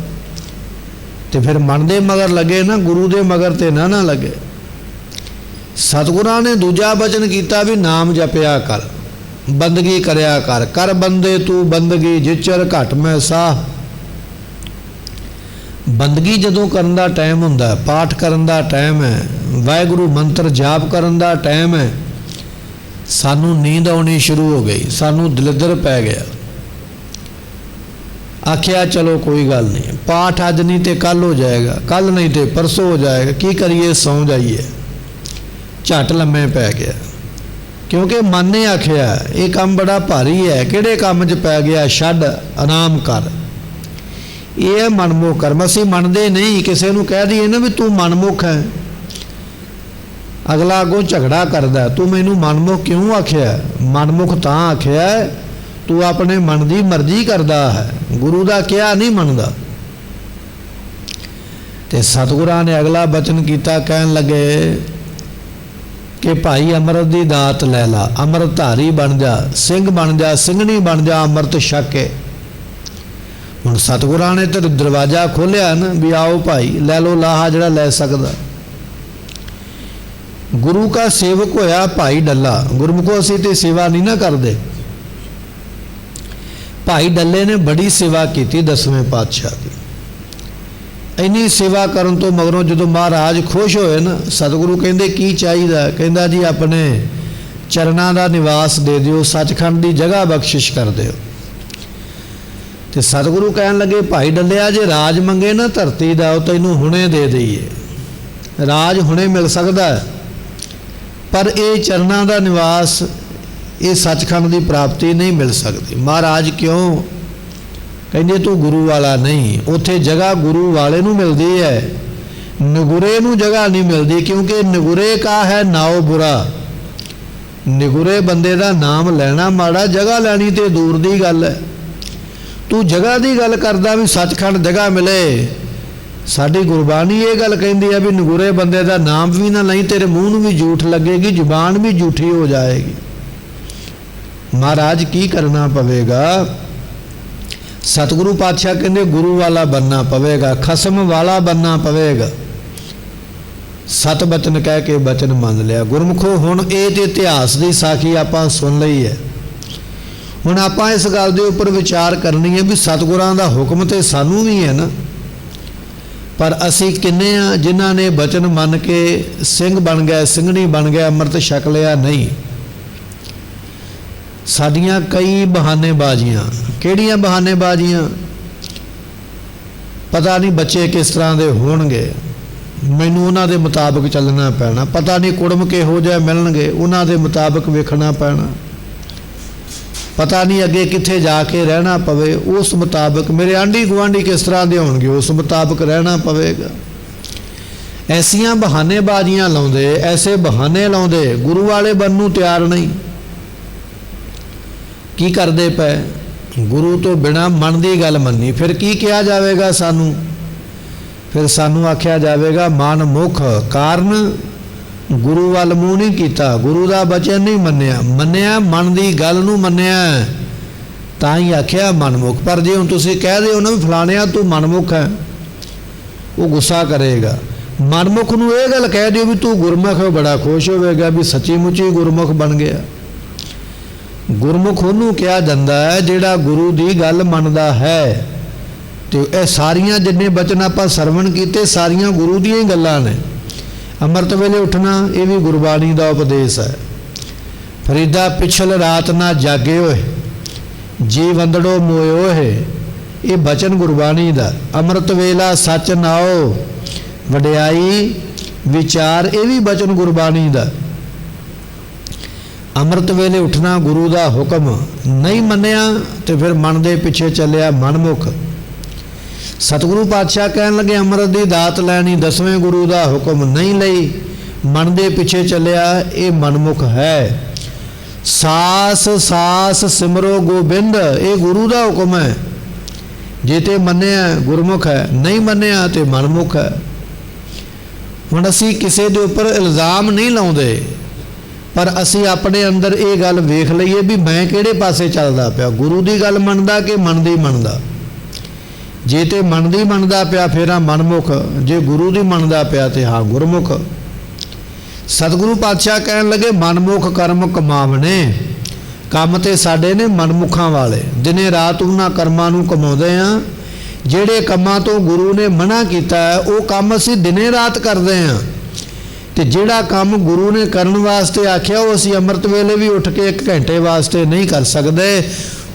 ਤੇ ਫਿਰ ਮਨ ਦੇ ਮਗਰ ਲੱਗੇ ਨਾ, ਗੁਰੂ ਦੇ ਮਗਰ ਤੇ ਨਾ ਲੱਗੇ। ਸਤਿਗੁਰਾਂ ਨੇ ਦੂਜਾ ਬਚਨ ਕੀਤਾ ਵੀ ਨਾਮ ਜਪਿਆ ਕਰ, ਬੰਦਗੀ ਕਰਿਆ ਕਰ। ਕਰ ਬੰਦੇ ਤੂੰ ਬੰਦਗੀ, ਜਿਚਰ ਘਟ ਮੈਂ ਸਾਹ। ਬੰਦਗੀ ਜਦੋਂ ਕਰਨ ਦਾ ਟਾਈਮ ਹੁੰਦਾ, ਪਾਠ ਕਰਨ ਦਾ ਟਾਈਮ ਹੈ, ਵਾਹਿਗੁਰੂ ਮੰਤਰ ਜਾਪ ਕਰਨ ਦਾ ਟਾਈਮ ਹੈ, ਸਾਨੂੰ ਨੀਂਦ ਆਉਣੀ ਸ਼ੁਰੂ ਹੋ ਗਈ, ਸਾਨੂੰ ਦਲਿੱਦਰ ਪੈ ਗਿਆ। ਆਖਿਆ ਚਲੋ ਕੋਈ ਗੱਲ ਨਹੀਂ, ਪਾਠ ਅੱਜ ਨਹੀਂ ਤੇ ਕੱਲ ਹੋ ਜਾਏਗਾ, ਕੱਲ ਨਹੀਂ ਤੇ ਪਰਸੋਂ ਹੋ ਜਾਏਗਾ, ਕੀ ਕਰੀਏ, ਸੌਂ ਜਾਈਏ। ਝੱਟ ਲੰਮੇ ਪੈ ਗਿਆ, ਕਿਉਂਕਿ ਮਨ ਨੇ ਆਖਿਆ ਇਹ ਕੰਮ ਬੜਾ ਭਾਰੀ ਹੈ। ਕਿਹੜੇ ਕੰਮ 'ਚ ਪੈ ਗਿਆ? ਛੱਡ, ਆਰਾਮ ਕਰ। ਇਹ ਹੈ ਮਨਮੁਖ ਕਰਮ। ਅਸੀਂ ਮੰਨਦੇ ਨਹੀਂ। ਕਿਸੇ ਨੂੰ ਕਹਿ ਦਈਏ ਨਾ ਵੀ ਤੂੰ ਮਨਮੁਖ ਹੈ, ਅਗਲਾ ਅੱਗੋਂ ਝਗੜਾ ਕਰਦਾ, ਤੂੰ ਮੈਨੂੰ ਮਨਮੁਖ ਕਿਉਂ ਆਖਿਆ? ਮਨਮੁਖ ਤਾਂ ਆਖਿਆ ਤੂੰ ਆਪਣੇ ਮਨ ਦੀ ਮਰਜ਼ੀ ਕਰਦਾ ਹੈ, ਗੁਰੂ ਦਾ ਕਿਹਾ ਨਹੀਂ ਮੰਨਦਾ। ਤੇ ਸਤਿਗੁਰਾਂ ਨੇ ਅਗਲਾ ਬਚਨ ਕੀਤਾ, ਕਹਿਣ ਲੱਗੇ ਕਿ ਭਾਈ ਅੰਮ੍ਰਿਤ ਦੀ ਦਾਤ ਲੈ ਲਾ, ਅੰਮ੍ਰਿਤ ਧਾਰੀ ਬਣ ਜਾ, ਸਿੰਘ ਬਣ ਜਾ, ਸਿੰਘਣੀ ਬਣ ਜਾ, ਅੰਮ੍ਰਿਤ ਛਕ ਕੇ। ਹੁਣ ਸਤਿਗੁਰਾਂ ਨੇ ਤੇ ਦਰਵਾਜ਼ਾ ਖੋਲ੍ਹਿਆ ਨਾ ਵੀ ਆਓ ਭਾਈ ਲੈ ਲਓ ਲਾਹਾ ਜਿਹੜਾ ਲੈ ਸਕਦਾ। ਗੁਰੂ ਕਾ ਸੇਵਕ ਹੋਇਆ ਭਾਈ ਡੱਲਾ। ਗੁਰਮੁਖੋ ਅਸੀਂ ਤੇ ਸੇਵਾ ਨਹੀਂ ਨਾ ਕਰਦੇ। ਭਾਈ ਡੱਲੇ ਨੇ ਬੜੀ ਸੇਵਾ ਕੀਤੀ 10ਵੇਂ ਪਾਤਸ਼ਾਹ ਦੀ। ਇੰਨੀ ਸੇਵਾ ਕਰਨ ਤੋਂ ਮਗਰੋਂ ਜਦੋਂ ਮਹਾਰਾਜ ਖੁਸ਼ ਹੋਏ ਨਾ, ਸਤਿਗੁਰੂ ਕਹਿੰਦੇ ਕੀ ਚਾਹੀਦਾ? ਕਹਿੰਦਾ ਜੀ ਆਪਣੇ ਚਰਨਾਂ ਦਾ ਨਿਵਾਸ ਦੇ ਦਿਓ, ਸੱਚਖੰਡ ਦੀ ਜਗ੍ਹਾ ਬਖਸ਼ਿਸ਼ ਕਰ ਦਿਓ। ਤੇ ਸਤਿਗੁਰੂ ਕਹਿਣ ਲੱਗੇ ਭਾਈ ਡੱਲਿਆ, ਜੇ ਰਾਜ ਮੰਗੇ ਨਾ ਧਰਤੀ ਦਾ, ਉਹ ਤੈਨੂੰ ਹੁਣੇ ਦੇ ਦਈਏ। ਰਾਜ ਹੁਣੇ ਮਿਲ ਸਕਦਾ, ਪਰ ਇਹ ਚਰਨਾਂ ਦਾ ਨਿਵਾਸ, ਇਹ ਸੱਚਖੰਡ ਦੀ ਪ੍ਰਾਪਤੀ ਨਹੀਂ ਮਿਲ ਸਕਦੀ। ਮਹਾਰਾਜ ਕਿਉਂ? ਕਹਿੰਦੇ ਤੂੰ ਗੁਰੂ ਵਾਲਾ ਨਹੀਂ। ਉੱਥੇ ਜਗ੍ਹਾ ਗੁਰੂ ਵਾਲੇ ਨੂੰ ਮਿਲਦੀ ਹੈ, ਨਿਗੁਰੇ ਨੂੰ ਜਗ੍ਹਾ ਨਹੀਂ ਮਿਲਦੀ, ਕਿਉਂਕਿ ਨਿਗੁਰੇ ਕਾ ਹੈ ਨਾਉ ਬੁਰਾ। ਨਿਗੁਰੇ ਬੰਦੇ ਦਾ ਨਾਮ ਲੈਣਾ ਮਾੜਾ, ਜਗ੍ਹਾ ਲੈਣੀ ਤੇ ਦੂਰ ਦੀ ਗੱਲ ਹੈ। ਤੂੰ ਜਗ੍ਹਾ ਦੀ ਗੱਲ ਕਰਦਾ ਵੀ ਸੱਚਖੰਡ ਜਗ੍ਹਾ ਮਿਲੇ। ਸਾਡੀ ਗੁਰਬਾਣੀ ਇਹ ਗੱਲ ਕਹਿੰਦੀ ਹੈ ਵੀ ਨਿਗੁਰੇ ਬੰਦੇ ਦਾ ਨਾਮ ਵੀ ਨਾ ਲਈ, ਤੇਰੇ ਮੂੰਹ ਨੂੰ ਵੀ ਝੂਠ ਲੱਗੇਗੀ, ਜ਼ੁਬਾਨ ਵੀ ਝੂਠੀ ਹੋ ਜਾਏਗੀ। ਮਹਾਰਾਜ ਕੀ ਕਰਨਾ ਪਵੇਗਾ? ਸਤਿਗੁਰੂ ਪਾਤਸ਼ਾਹ ਕਹਿੰਦੇ ਗੁਰੂ ਵਾਲਾ ਬਣਨਾ ਪਵੇਗਾ, ਖਸਮ ਵਾਲਾ ਬਣਨਾ ਪਵੇਗਾ। ਸਤ ਬਚਨ ਕਹਿ ਕੇ ਬਚਨ ਮੰਨ ਲਿਆ। ਗੁਰਮੁਖੋ ਹੁਣ ਇਹ ਤੇ ਇਤਿਹਾਸ ਦੀ ਸਾਖੀ ਆਪਾਂ ਸੁਣ ਲਈ ਹੈ। ਹੁਣ ਆਪਾਂ ਇਸ ਗੱਲ ਦੇ ਉੱਪਰ ਵਿਚਾਰ ਕਰਨੀ ਹੈ ਵੀ ਸਤਿਗੁਰਾਂ ਦਾ ਹੁਕਮ ਤੇ ਸਾਨੂੰ ਵੀ ਹੈ ਨਾ, ਪਰ ਅਸੀਂ ਕਿੰਨੇ ਆ ਜਿਨ੍ਹਾਂ ਨੇ ਬਚਨ ਮੰਨ ਕੇ ਸਿੰਘ ਬਣ ਗਏ, ਸਿੰਘਣੀ ਬਣ ਗਏ, ਅੰਮ੍ਰਿਤ ਛਕ ਲਿਆ? ਨਹੀਂ। ਸਾਡੀਆਂ ਕਈ ਬਹਾਨੇਬਾਜ਼ੀਆਂ। ਕਿਹੜੀਆਂ ਬਹਾਨੇਬਾਜ਼ੀਆਂ? ਪਤਾ ਨਹੀਂ ਬੱਚੇ ਕਿਸ ਤਰ੍ਹਾਂ ਦੇ ਹੋਣਗੇ, ਮੈਨੂੰ ਉਹਨਾਂ ਦੇ ਮੁਤਾਬਕ ਚੱਲਣਾ ਪੈਣਾ। ਪਤਾ ਨਹੀਂ ਕੁੜਮ ਕਿਹੋ ਜਿਹਾ ਮਿਲਣਗੇ, ਉਹਨਾਂ ਦੇ ਮੁਤਾਬਕ ਵੇਖਣਾ ਪੈਣਾ। ਪਤਾ ਨਹੀਂ ਅੱਗੇ ਕਿੱਥੇ ਜਾ ਕੇ ਰਹਿਣਾ ਪਵੇ, ਉਸ ਮੁਤਾਬਕ। ਮੇਰੇ ਆਂਢੀ ਗੁਆਂਢੀ ਕਿਸ ਤਰ੍ਹਾਂ ਦੇ ਹੋਣਗੇ, ਉਸ ਮੁਤਾਬਕ ਰਹਿਣਾ ਪਵੇਗਾ। ਐਸੀਆਂ ਬਹਾਨੇਬਾਜ਼ੀਆਂ ਲਾਉਂਦੇ, ਐਸੇ ਬਹਾਨੇ ਲਾਉਂਦੇ, ਗੁਰੂ ਵਾਲੇ ਬਣਨ ਨੂੰ ਤਿਆਰ ਨਹੀਂ। ਕੀ ਕਰਦੇ ਪਏ? ਗੁਰੂ ਤੋਂ ਬਿਨਾਂ ਮਨ ਦੀ ਗੱਲ ਮੰਨੀ। ਫਿਰ ਕੀ ਕਿਹਾ ਜਾਵੇਗਾ ਸਾਨੂੰ? ਫਿਰ ਸਾਨੂੰ ਆਖਿਆ ਜਾਵੇਗਾ ਮਨ ਮੁਖ। ਕਾਰਨ ਗੁਰੂ ਵੱਲ ਮੂੰਹ ਨਹੀਂ ਕੀਤਾ, ਗੁਰੂ ਦਾ ਬਚਨ ਨਹੀਂ ਮੰਨਿਆ। ਮੰਨਿਆ ਮਨ ਦੀ ਗੱਲ ਨੂੰ ਮੰਨਿਆ, ਤਾਂ ਹੀ ਆਖਿਆ ਮਨਮੁਖ। ਪਰ ਜੇ ਹੁਣ ਤੁਸੀਂ ਕਹਿ ਦਿਓ ਨਾ ਵੀ ਫਲਾਣਿਆ ਤੂੰ ਮਨਮੁਖ ਹੈ, ਉਹ ਗੁੱਸਾ ਕਰੇਗਾ। ਮਨਮੁਖ ਨੂੰ ਇਹ ਗੱਲ ਕਹਿ ਦਿਓ ਵੀ ਤੂੰ ਗੁਰਮੁਖ ਹੈ, ਬੜਾ ਖੁਸ਼ ਹੋਵੇਗਾ ਵੀ ਸੱਚੀ ਮੁੱਚੀ ਗੁਰਮੁਖ ਬਣ ਗਿਆ। ਗੁਰਮੁਖ ਉਹਨੂੰ ਕਿਹਾ ਜਾਂਦਾ ਹੈ ਜਿਹੜਾ ਗੁਰੂ ਦੀ ਗੱਲ ਮੰਨਦਾ ਹੈ। ਤੇ ਇਹ ਸਾਰੀਆਂ ਜਿੰਨੇ ਬਚਨ ਆਪਾਂ ਸਰਵਣ ਕੀਤੇ, ਸਾਰੀਆਂ ਗੁਰੂ ਦੀਆਂ ਹੀ ਗੱਲਾਂ ਨੇ। ਅੰਮ੍ਰਿਤ ਵੇਲੇ ਉੱਠਣਾ, ਇਹ ਵੀ ਗੁਰਬਾਣੀ ਦਾ ਉਪਦੇਸ਼ ਹੈ। ਫਰੀਦਾ ਪਿਛਲ ਰਾਤ ਨਾ ਜਾਗੇ ਹੋਏ, ਜੀ ਵੰਦੜੋ ਮੋਇਓ ਹੈ, ਇਹ ਬਚਨ ਗੁਰਬਾਣੀ ਦਾ। ਅੰਮ੍ਰਿਤ ਵੇਲਾ ਸੱਚ ਨਾਓ, ਵਡਿਆਈ ਵਿਚਾਰ, ਇਹ ਵੀ ਬਚਨ ਗੁਰਬਾਣੀ ਦਾ। ਅੰਮ੍ਰਿਤ ਵੇਲੇ ਉੱਠਣਾ ਗੁਰੂ ਦਾ ਹੁਕਮ ਨਹੀਂ ਮੰਨਿਆ ਤੇ ਫਿਰ ਮਨ ਦੇ ਪਿੱਛੇ ਚੱਲਿਆ ਮਨਮੁਖ। ਸਤਿਗੁਰੂ ਪਾਤਸ਼ਾਹ ਕਹਿਣ ਲੱਗੇ ਅੰਮ੍ਰਿਤ ਦੀ ਦਾਤ ਲੈਣੀ, 10ਵੇਂ ਗੁਰੂ ਦਾ ਹੁਕਮ ਨਹੀਂ ਲਈ, ਮਨ ਦੇ ਪਿੱਛੇ ਚੱਲਿਆ, ਇਹ ਮਨਮੁਖ ਹੈ। ਸਾਸ ਸਾਸ ਸਿਮਰੋ ਗੋਬਿੰਦ, ਇਹ ਗੁਰੂ ਦਾ ਹੁਕਮ ਹੈ। ਜੇ ਤੇ ਮੰਨਿਆ ਗੁਰਮੁਖ ਹੈ, ਨਹੀਂ ਮੰਨਿਆ ਤੇ ਮਨਮੁਖ ਹੈ। ਹੁਣ ਅਸੀਂ ਕਿਸੇ ਦੇ ਉੱਪਰ ਇਲਜ਼ਾਮ ਨਹੀਂ ਲਾਉਂਦੇ, ਪਰ ਅਸੀਂ ਆਪਣੇ ਅੰਦਰ ਇਹ ਗੱਲ ਵੇਖ ਲਈਏ ਵੀ ਮੈਂ ਕਿਹੜੇ ਪਾਸੇ ਚੱਲਦਾ ਪਿਆ, ਗੁਰੂ ਦੀ ਗੱਲ ਮੰਨਦਾ ਕਿ ਮਨ ਦੀ ਮੰਨਦਾ। ਜੇ ਤੇ ਮਨ ਦੀ ਮੰਨਦਾ ਪਿਆ ਫਿਰ ਆ ਮਨਮੁਖ, ਜੇ ਗੁਰੂ ਦੀ ਮੰਨਦਾ ਪਿਆ ਤੇ ਹਾਂ ਗੁਰਮੁਖ। ਸਤਿਗੁਰੂ ਪਾਤਸ਼ਾਹ ਕਹਿਣ ਲੱਗੇ ਮਨਮੁਖ ਕਰਮ ਕਮਾਵਣੇ। ਕੰਮ ਤੇ ਸਾਡੇ ਨੇ ਮਨਮੁਖਾਂ ਵਾਲੇ, ਦਿਨੇ ਰਾਤ ਉਹਨਾਂ ਕਰਮਾਂ ਨੂੰ ਕਮਾਉਂਦੇ ਆ। ਜਿਹੜੇ ਕੰਮਾਂ ਤੋਂ ਗੁਰੂ ਨੇ ਮਨਾ ਕੀਤਾ ਹੈ ਉਹ ਕੰਮ ਅਸੀਂ ਦਿਨੇ ਰਾਤ ਕਰਦੇ ਹਾਂ, ਤੇ ਜਿਹੜਾ ਕੰਮ ਗੁਰੂ ਨੇ ਕਰਨ ਵਾਸਤੇ ਆਖਿਆ ਉਹ ਅਸੀਂ ਅੰਮ੍ਰਿਤ ਵੇਲੇ ਵੀ ਉੱਠ ਕੇ 1 ਘੰਟੇ ਵਾਸਤੇ ਨਹੀਂ ਕਰ ਸਕਦੇ।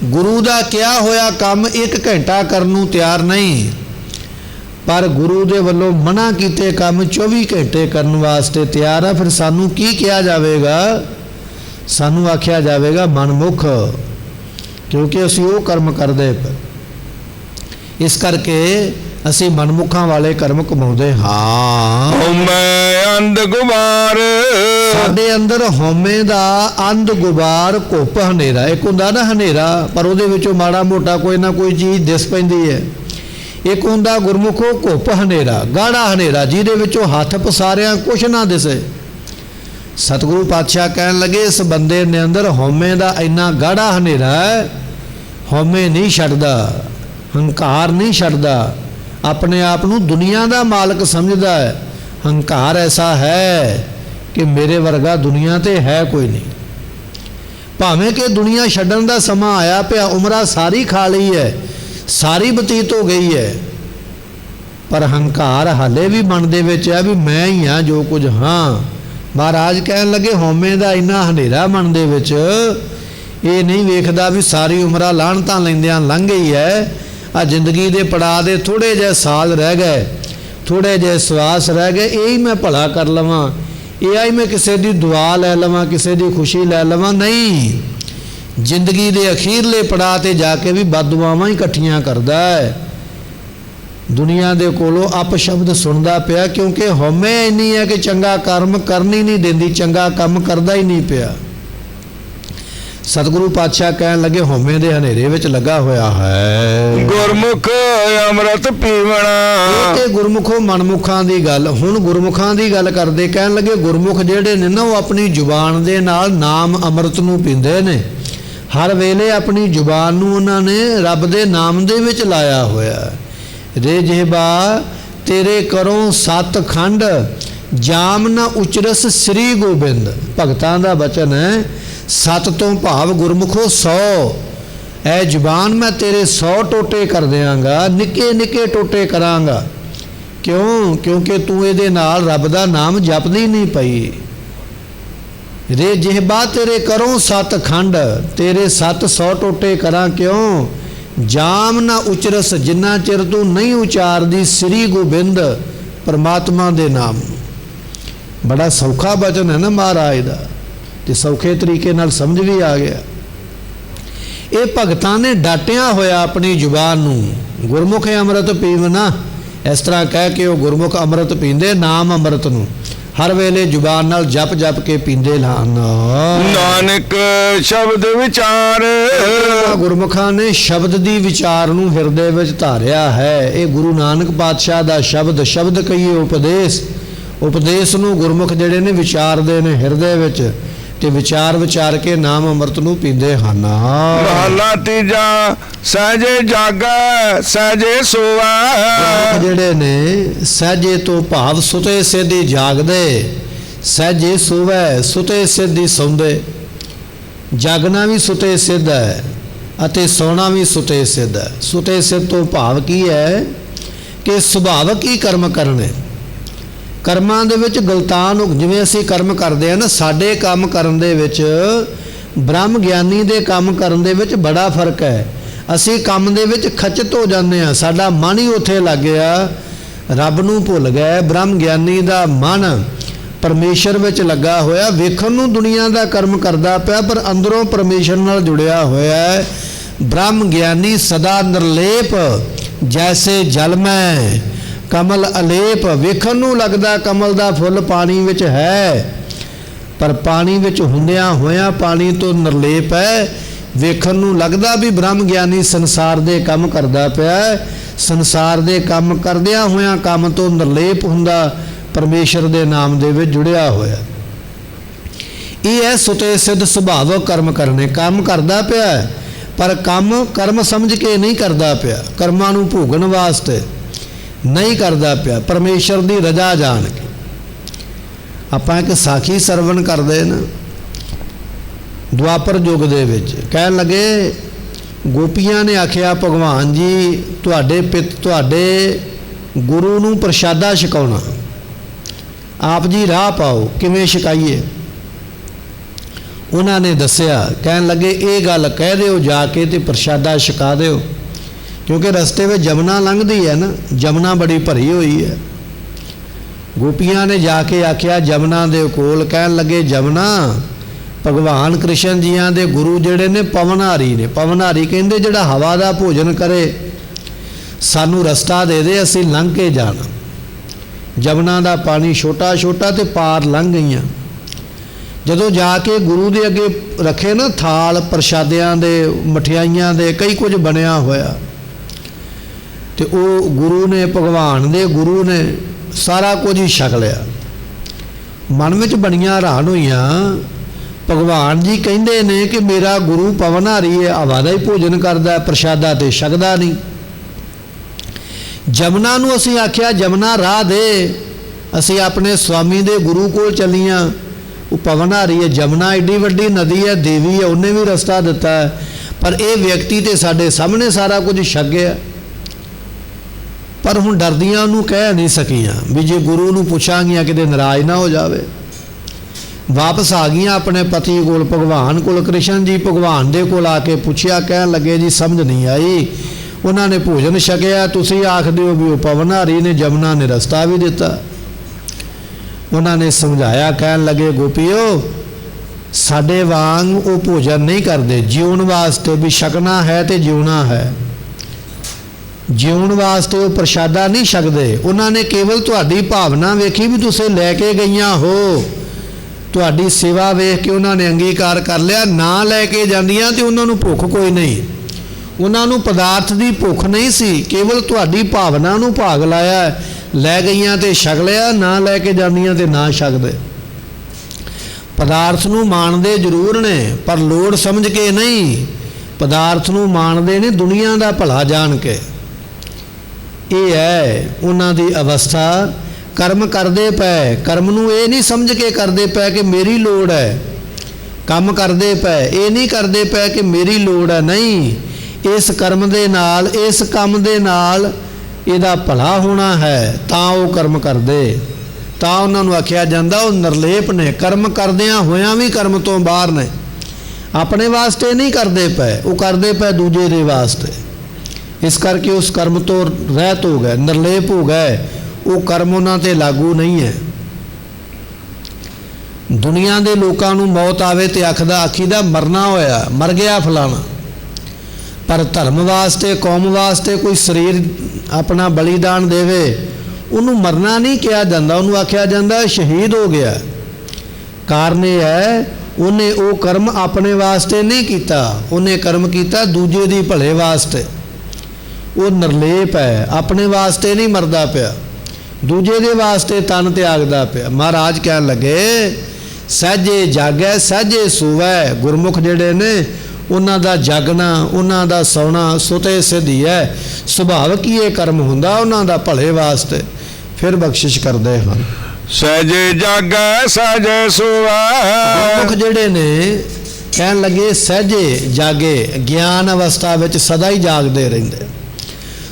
ਗੁਰੂ ਦਾ ਕਿਹਾ ਹੋਇਆ ਕੰਮ 1 ਘੰਟਾ ਕਰਨ ਨੂੰ ਤਿਆਰ ਨਹੀਂ, ਪਰ ਗੁਰੂ ਦੇ ਵੱਲੋਂ ਮਨਾ ਕੀਤੇ ਕੰਮ 24 ਘੰਟੇ ਕਰਨ ਵਾਸਤੇ ਤਿਆਰ ਆ। ਫਿਰ ਸਾਨੂੰ ਕੀ ਕਿਹਾ ਜਾਵੇਗਾ? ਸਾਨੂੰ ਆਖਿਆ ਜਾਵੇਗਾ ਮਨਮੁਖ, ਕਿਉਂਕਿ ਅਸੀਂ ਉਹ ਕਰਮ ਕਰਦੇ। ਇਸ ਕਰਕੇ ਅਸੀਂ ਮਨਮੁਖਾਂ ਵਾਲੇ ਕਰਮ ਕਮਾਉਂਦੇ ਹਾਂ। ਹਉਮੈ ਅੰਧ ਗੁਬਾਰ, ਸਾਡੇ ਅੰਦਰ ਹਉਮੈ ਦਾ ਅੰਧ ਗੁਬਾਰ, ਘੁੱਪ ਹਨੇਰਾ। ਇੱਕ ਹੁੰਦਾ ਨਾ ਹਨੇਰਾ, ਪਰ ਉਹਦੇ ਵਿੱਚੋਂ ਮਾੜਾ ਮੋਟਾ ਕੋਈ ਨਾ ਕੋਈ ਚੀਜ਼ ਦਿਸ ਪੈਂਦੀ ਹੈ। ਇੱਕ ਹੁੰਦਾ ਗੁਰਮੁਖੋ ਘੁੱਪ ਹਨੇਰਾ, ਗਾੜਾ ਹਨੇਰਾ, ਜਿਹਦੇ ਵਿੱਚੋਂ ਹੱਥ ਪਸਾਰਿਆਂ ਕੁਛ ਨਾ ਦਿਸੇ। ਸਤਿਗੁਰੂ ਪਾਤਸ਼ਾਹ ਕਹਿਣ ਲੱਗੇ ਇਸ ਬੰਦੇ ਦੇ ਅੰਦਰ ਹਉਮੈ ਦਾ ਇੰਨਾ ਗਾੜਾ ਹਨੇਰਾ ਹੈ, ਹਉਮੈ ਨਹੀਂ ਛੱਡਦਾ, ਹੰਕਾਰ ਨਹੀਂ ਛੱਡਦਾ, ਆਪਣੇ ਆਪ ਨੂੰ ਦੁਨੀਆ ਦਾ ਮਾਲਕ ਸਮਝਦਾ ਹੈ। ਹੰਕਾਰ ਐਸਾ ਹੈ ਕਿ ਮੇਰੇ ਵਰਗਾ ਦੁਨੀਆ ਤੇ ਹੈ ਕੋਈ ਨਹੀਂ। ਭਾਵੇਂ ਕਿ ਦੁਨੀਆ ਛੱਡਣ ਦਾ ਸਮਾਂ ਆਇਆ ਪਿਆ, ਉਮਰਾਂ ਸਾਰੀ ਖਾ ਲਈ ਹੈ, ਸਾਰੀ ਬਤੀਤ ਹੋ ਗਈ ਹੈ, ਪਰ ਹੰਕਾਰ ਹਾਲੇ ਵੀ ਮਨ ਦੇ ਵਿੱਚ ਹੈ ਵੀ ਮੈਂ ਹੀ ਹਾਂ ਜੋ ਕੁਝ ਹਾਂ। ਮਹਾਰਾਜ ਕਹਿਣ ਲੱਗੇ ਹਉਮੈ ਦਾ ਇੰਨਾ ਹਨੇਰਾ ਮਨ ਦੇ ਵਿੱਚ, ਇਹ ਨਹੀਂ ਵੇਖਦਾ ਵੀ ਸਾਰੀ ਉਮਰਾਂ ਲਾਹਣਤਾਂ ਲੈਂਦਿਆਂ ਲੰਘ ਗਈ ਹੈ। ਆ ਜ਼ਿੰਦਗੀ ਦੇ ਪੜਾਅ ਦੇ ਥੋੜ੍ਹੇ ਜਿਹੇ ਸਾਲ ਰਹਿ ਗਏ, ਥੋੜ੍ਹੇ ਜਿਹੇ ਸਵਾਸ ਰਹਿ ਗਏ, ਇਹ ਹੀ ਮੈਂ ਭਲਾ ਕਰ ਲਵਾਂ, ਇਹ ਹੀ ਮੈਂ ਕਿਸੇ ਦੀ ਦੁਆ ਲੈ ਲਵਾਂ, ਕਿਸੇ ਦੀ ਖੁਸ਼ੀ ਲੈ ਲਵਾਂ। ਨਹੀਂ, ਜ਼ਿੰਦਗੀ ਦੇ ਅਖੀਰਲੇ ਪੜਾਅ 'ਤੇ ਜਾ ਕੇ ਵੀ ਬਦਦੁਆਵਾਂ ਹੀ ਇਕੱਠੀਆਂ ਕਰਦਾ ਹੈ। ਦੁਨੀਆ ਦੇ ਕੋਲੋਂ ਅਪਸ਼ਬਦ ਸੁਣਦਾ ਪਿਆ, ਕਿਉਂਕਿ ਹਉਮੈ ਇੰਨੀ ਹੈ ਕਿ ਚੰਗਾ ਕਰਮ ਕਰਨ ਹੀ ਨਹੀਂ ਦਿੰਦੀ, ਚੰਗਾ ਕੰਮ ਕਰਦਾ ਹੀ ਨਹੀਂ ਪਿਆ। ਸਤਿਗੁਰੂ ਪਾਤਸ਼ਾਹ ਕਹਿਣ ਲੱਗੇ ਹਉਮੈ ਦੇ ਹਨੇਰੇ ਵਿੱਚ ਲੱਗਾ ਹੋਇਆ ਹੈ ਗੁਰਮੁਖ ਅੰਮ੍ਰਿਤ ਪੀਵਣਾ। ਇਹ ਗੁਰਮੁਖੋ ਮਨਮੁਖਾਂ ਦੀ ਗੱਲ। ਹੁਣ ਗੁਰਮੁਖਾਂ ਦੀ ਗੱਲ ਕਰਦੇ, ਕਹਿਣ ਲੱਗੇ ਗੁਰਮੁਖ ਜਿਹੜੇ ਨੇ ਨਾ, ਉਹ ਆਪਣੀ ਜ਼ੁਬਾਨ ਦੇ ਨਾਲ ਨਾਮ ਅੰਮ੍ਰਿਤ ਨੂੰ ਪੀਂਦੇ ਨੇ। ਹਰ ਵੇਲੇ ਆਪਣੀ ਜ਼ੁਬਾਨ ਨੂੰ ਉਹਨਾਂ ਨੇ ਰੱਬ ਦੇ ਨਾਮ ਦੇ ਵਿੱਚ ਲਾਇਆ ਹੋਇਆ। ਰੇ ਜਿਹਬਾ ਤੇਰੇ ਕਰੋ ਸਤਖੰਡ, ਜਾਮ ਨਾ ਉਚਰਸ ਸ੍ਰੀ ਗੋਬਿੰਦ। ਭਗਤਾਂ ਦਾ ਬਚਨ ਹੈ, ਸਤ ਤੋਂ ਭਾਵ ਗੁਰਮੁਖੋ 100। ਇਹ ਜ਼ੁਬਾਨ ਮੈਂ ਤੇਰੇ 100 ਟੋਟੇ ਕਰ ਦਿਆਂਗਾ, ਨਿੱਕੇ ਨਿੱਕੇ ਟੋਟੇ ਕਰਾਂਗਾ। ਕਿਉਂ? ਕਿਉਂਕਿ ਤੂੰ ਇਹਦੇ ਨਾਲ ਰੱਬ ਦਾ ਨਾਮ ਜਪਦੀ ਨਹੀਂ ਪਈ। ਰੇ ਜਿਹਬਾ ਤੇਰੇ ਕਰੋ ਸਤਖੰਡ, ਤੇਰੇ 100 ਟੋਟੇ ਕਰਾਂ। ਕਿਉਂ? ਜਾਮ ਨਾ ਉਚਰਸ, ਜਿੰਨਾ ਚਿਰ ਤੂੰ ਨਹੀਂ ਉਚਾਰਦੀ ਸ੍ਰੀ ਗੋਬਿੰਦ ਪਰਮਾਤਮਾ ਦੇ ਨਾਮ। ਬੜਾ ਸੌਖਾ ਬਚਨ ਹੈ ਨਾ ਮਹਾਰਾਜ ਦਾ, ਤੇ ਸੌਖੇ ਤਰੀਕੇ ਨਾਲ ਸਮਝ ਵੀ ਆ ਗਿਆ। ਇਹ ਭਗਤਾਂ ਨੇ ਡਾਟਿਆ ਹੋਇਆ ਆਪਣੀ ਜ਼ੁਬਾਨ ਨੂੰ। ਗੁਰਮੁਖ ਅੰਮ੍ਰਿਤ ਪੀਵਨਾ, ਇਸ ਤਰ੍ਹਾਂ ਕਹਿ ਕੇ ਉਹ ਗੁਰਮੁਖ ਅੰਮ੍ਰਿਤ ਪੀਂਦੇ, ਨਾਮ ਅੰਮ੍ਰਿਤ ਨੂੰ ਹਰ ਵੇਲੇ ਜ਼ੁਬਾਨ ਨਾਲ ਜਪ ਜਪ ਕੇ ਪੀਂਦੇ ਹਨ। ਨਾਨਕ ਸ਼ਬਦ ਵਿਚਾਰ, ਗੁਰਮੁਖਾਂ ਨੇ ਸ਼ਬਦ ਦੀ ਵਿਚਾਰ ਨੂੰ ਹਿਰਦੇ ਵਿੱਚ ਧਾਰਿਆ ਹੈ। ਇਹ ਗੁਰੂ ਨਾਨਕ ਪਾਤਸ਼ਾਹ ਦਾ ਸ਼ਬਦ, ਸ਼ਬਦ ਕਹੀਏ ਉਪਦੇਸ਼। ਉਪਦੇਸ਼ ਨੂੰ ਗੁਰਮੁਖ ਜਿਹੜੇ ਨੇ ਵਿਚਾਰਦੇ ਨੇ ਹਿਰਦੇ ਵਿੱਚ, ਤੇ ਵਿਚਾਰ ਵਿਚਾਰ ਕੇ ਨਾਮ ਅੰਮ੍ਰਿਤ ਨੂੰ ਪੀਂਦੇ ਹਨ। ਮਹਲਾ ਤੀਜਾ ਸਹਜੇ ਜਾਗੈ ਸਹਜੇ ਸੋਵੈ। ਜਿਹੜੇ ਨੇ ਸਹਜੇ ਤੋਂ ਭਾਵ ਸੁਤੇ ਸਿੱਧੀ ਜਾਗਦੇ, ਸਹਜੇ ਸੋਵੈ ਸੁਤੇ ਸਿੱਧੀ ਸੌਂਦੇ। ਜਾਗਣਾ ਵੀ ਸੁਤੇ ਸਿੱਧ ਹੈ ਅਤੇ ਸੌਣਾ ਵੀ ਸੁਤੇ ਸਿੱਧ ਹੈ। ਸੁਤੇ ਸਿੱਧ ਤੋਂ ਭਾਵ ਕੀ ਹੈ ਕਿ ਸੁਭਾਵਕ ਹੀ ਕਰਮ ਕਰਨੇ। ਕਰਮਾਂ ਦੇ ਵਿੱਚ ਗਲਤਾਨ, ਜਿਵੇਂ ਅਸੀਂ ਕਰਮ ਕਰਦੇ ਹਾਂ ਨਾ, ਸਾਡੇ ਕੰਮ ਕਰਨ ਦੇ ਵਿੱਚ, ਬ੍ਰਹਮ ਗਿਆਨੀ ਦੇ ਕੰਮ ਕਰਨ ਦੇ ਵਿੱਚ ਬੜਾ ਫਰਕ ਹੈ। ਅਸੀਂ ਕੰਮ ਦੇ ਵਿੱਚ ਖਚਿਤ ਹੋ ਜਾਂਦੇ ਹਾਂ, ਸਾਡਾ ਮਨ ਹੀ ਉੱਥੇ ਲੱਗ ਗਿਆ, ਰੱਬ ਨੂੰ ਭੁੱਲ ਗਏ। ਬ੍ਰਹਮ ਗਿਆਨੀ ਦਾ ਮਨ ਪਰਮੇਸ਼ਰ ਵਿੱਚ ਲੱਗਾ ਹੋਇਆ, ਵੇਖਣ ਨੂੰ ਦੁਨੀਆ ਦਾ ਕਰਮ ਕਰਦਾ ਪਿਆ, ਪਰ ਅੰਦਰੋਂ ਪਰਮੇਸ਼ਰ ਨਾਲ ਜੁੜਿਆ ਹੋਇਆ ਹੈ। ਬ੍ਰਹਮ ਗਿਆਨੀ ਸਦਾ ਨਿਰਲੇਪ, ਜੈਸੇ ਜਲ ਮੈਂ ਕਮਲ ਅਲੇਪ। ਵੇਖਣ ਨੂੰ ਲੱਗਦਾ ਕਮਲ ਦਾ ਫੁੱਲ ਪਾਣੀ ਵਿੱਚ ਹੈ, ਪਰ ਪਾਣੀ ਵਿੱਚ ਹੁੰਦਿਆਂ ਹੋਇਆਂ ਪਾਣੀ ਤੋਂ ਨਿਰਲੇਪ ਹੈ। ਵੇਖਣ ਨੂੰ ਲੱਗਦਾ ਵੀ ਬ੍ਰਹਮ ਗਿਆਨੀ ਸੰਸਾਰ ਦੇ ਕੰਮ ਕਰਦਾ ਪਿਆ, ਸੰਸਾਰ ਦੇ ਕੰਮ ਕਰਦਿਆਂ ਹੋਇਆਂ ਕੰਮ ਤੋਂ ਨਿਰਲੇਪ ਹੁੰਦਾ, ਪਰਮੇਸ਼ਰ ਦੇ ਨਾਮ ਦੇ ਵਿੱਚ ਜੁੜਿਆ ਹੋਇਆ। ਇਹ ਹੈ ਸੁਤੇ ਸਿੱਧ ਸੁਭਾਵਕ ਕਰਮ ਕਰਨੇ। ਕੰਮ ਕਰਦਾ ਪਿਆ, ਪਰ ਕੰਮ ਕਰਮ ਸਮਝ ਕੇ ਨਹੀਂ ਕਰਦਾ ਪਿਆ, ਕਰਮਾਂ ਨੂੰ ਭੋਗਣ ਵਾਸਤੇ ਨਹੀਂ ਕਰਦਾ ਪਿਆ, ਪਰਮੇਸ਼ਰ ਦੀ ਰਜ਼ਾ ਜਾਣ ਕੇ। ਆਪਾਂ ਇੱਕ ਸਾਖੀ ਸਰਵਣ ਕਰਦੇ ਨਾ, ਦੁਆਪਰ ਯੁੱਗ ਦੇ ਵਿੱਚ। ਕਹਿਣ ਲੱਗੇ ਗੋਪੀਆਂ ਨੇ ਆਖਿਆ ਭਗਵਾਨ ਜੀ ਤੁਹਾਡੇ ਗੁਰੂ ਨੂੰ ਪ੍ਰਸ਼ਾਦਾ ਛਕਾਉਣਾ, ਆਪ ਜੀ ਰਾਹ ਪਾਓ, ਕਿਵੇਂ ਛਕਾਈਏ? ਉਹਨਾਂ ਨੇ ਦੱਸਿਆ, ਕਹਿਣ ਲੱਗੇ ਇਹ ਗੱਲ ਕਹਿ ਦਿਓ ਜਾ ਕੇ ਤੇ ਪ੍ਰਸ਼ਾਦਾ ਛਕਾ ਦਿਓ, ਕਿਉਂਕਿ ਰਸਤੇ ਵਿੱਚ ਜਮਨਾ ਲੰਘਦੀ ਹੈ ਨਾ, ਜਮਨਾ ਬੜੀ ਭਰੀ ਹੋਈ ਹੈ। ਗੋਪੀਆਂ ਨੇ ਜਾ ਕੇ ਆਖਿਆ ਜਮਨਾ ਦੇ ਕੋਲ, ਕਹਿਣ ਲੱਗੇ ਜਮਨਾ, ਭਗਵਾਨ ਕ੍ਰਿਸ਼ਨ ਜੀਆਂ ਦੇ ਗੁਰੂ ਜਿਹੜੇ ਨੇ ਪਵਨਹਾਰੀ ਨੇ। ਪਵਨਹਾਰੀ ਕਹਿੰਦੇ ਜਿਹੜਾ ਹਵਾ ਦਾ ਭੋਜਨ ਕਰੇ, ਸਾਨੂੰ ਰਸਤਾ ਦੇ ਦੇ, ਅਸੀਂ ਲੰਘ ਕੇ ਜਾਣਾ। ਜਮਨਾ ਦਾ ਪਾਣੀ ਛੋਟਾ ਛੋਟਾ ਤੇ ਪਾਰ ਲੰਘ ਗਈਆਂ। ਜਦੋਂ ਜਾ ਕੇ ਗੁਰੂ ਦੇ ਅੱਗੇ ਰੱਖੇ ਨਾ ਥਾਲ ਪ੍ਰਸ਼ਾਦਿਆਂ ਦੇ, ਮਠਿਆਈਆਂ ਦੇ, ਕਈ ਕੁਝ ਬਣਿਆ ਹੋਇਆ, ਤੇ ਉਹ ਗੁਰੂ ਨੇ, ਭਗਵਾਨ ਦੇ ਗੁਰੂ ਨੇ ਸਾਰਾ ਕੁਝ ਹੀ ਛਕ ਲਿਆ। ਮਨ ਵਿੱਚ ਬਣੀਆਂ ਹੈਰਾਨ ਹੋਈਆਂ। ਭਗਵਾਨ ਜੀ ਕਹਿੰਦੇ ਨੇ ਕਿ ਮੇਰਾ ਗੁਰੂ ਪਵਨਹਾਰੀ ਹੈ, ਹਵਾ ਦਾ ਹੀ ਭੋਜਨ ਕਰਦਾ, ਪ੍ਰਸ਼ਾਦਾ ਤੇ ਛਕਦਾ ਨਹੀਂ। ਜਮਨਾ ਨੂੰ ਅਸੀਂ ਆਖਿਆ ਜਮਨਾ ਰਾਹ ਦੇ, ਅਸੀਂ ਆਪਣੇ ਸਵਾਮੀ ਦੇ ਗੁਰੂ ਕੋਲ ਚੱਲੀਆਂ, ਉਹ ਪਵਨਹਾਰੀ ਹੈ। ਜਮਨਾ ਏਡੀ ਵੱਡੀ ਨਦੀ ਹੈ, ਦੇਵੀ ਹੈ, ਉਹਨੇ ਵੀ ਰਸਤਾ ਦਿੱਤਾ ਹੈ, ਪਰ ਇਹ ਵਿਅਕਤੀ ਤੇ ਸਾਡੇ ਸਾਹਮਣੇ ਸਾਰਾ ਕੁਝ ਛਕ ਗਿਆ। पर हुण डरदियां ਉਹਨੂੰ ਕਹਿ नहीं सकियां भी जे गुरु ਨੂੰ ਪੁੱਛਾਂਗੀਆਂ ਕਿਤੇ नाराज ना हो जावे। वापस आ गई अपने पति कोल, भगवान कोल, कृष्ण जी भगवान दे कोल आके पूछया, कह लगे जी समझ नहीं आई। उन्होंने भोजन छकिया, तुसी आखदे हो भी वो पवनहारी ने, जमुना ने रस्ता भी दिता। उन्होंने समझाया, कह लगे गोपियो साडे वांग वो भोजन नहीं करते, जीवन वास्ते भी छकना है तो जीवना है, जीवन वास्ते वो प्रशादा नहीं छकते। उन्होंने केवल तुहाडी भावना वेखी भी तुसे लैके गईयां हो, तुहाडी सेवा वेख के उन्होंने अंगीकार कर लिया। ना लैके जांदियां ते उन्होंने भुख कोई नहीं, उन्होंने पदार्थ की भुख नहीं सी, केवल तुहाडी भावना नूं भाग लाया, लै गईयां ते छक लिया, ना लैके जांदियां ते ना छकदे। पदार्थ नूं माणदे जरूर ने पर लोड़ समझ के नहीं, पदार्थ नूं माणदे ने दुनिया का भला जान के। ये है उन्हां दी अवस्था। कर्म करते पै, कर्म नूं ये नहीं समझ के करते पै कि मेरी लोड़ है, काम करते पै ये नहीं करते पै कि मेरी लोड़ है, नहीं, इस कर्म दे नाल, इस काम दे नाल इहदा भला होना है, तां वो कर्म करदे, तां उन्हां नूं आखिया जांदा वो निर्लेप ने, कर्म करदियां होयां भी कर्म तो बाहर ने, अपने वास्ते नहीं करते पै, वो करते पै दूजे दे वास्ते। इस करके उस कर्म तो रहत हो गए, निर्लेप हो गए, वो कर्म उन्हां ते लागू नहीं है। दुनिया के लोगों को मौत आवे तो आखीदा मरना होया, मर गया फलाना, पर धर्म वास्ते, कौम वास्ते कोई शरीर अपना बलिदान देवे, उन्होंने मरना नहीं कहा जाता, उन्होंने आख्या जाता शहीद हो गया। कारण यह है उन्हें वो कर्म अपने वास्ते नहीं किया, उन्हें कर्म किया दूजे दी भले वास्ते। वो निर्लेप है, अपने वास्ते नहीं मरदा पिया, दूजे दे वास्ते तन त्यागदा पिया। महाराज कहन लगे सहजे जागै सहजे सोवै, गुरमुख जिहड़े ने उन्हां दा जागना, उन्हां दा सौना सुते सिद्ध ही है, सुभाविक ही ये कर्म हुंदा उन्हां दा भले वास्ते, फिर बख्शिश करदे हन। सहजे जागै सहजे सोवै, गुरमुख जिहड़े ने कहन लगे सहजे जागे, ज्ञान अवस्था विच सदा ही जागदे रहिंदे,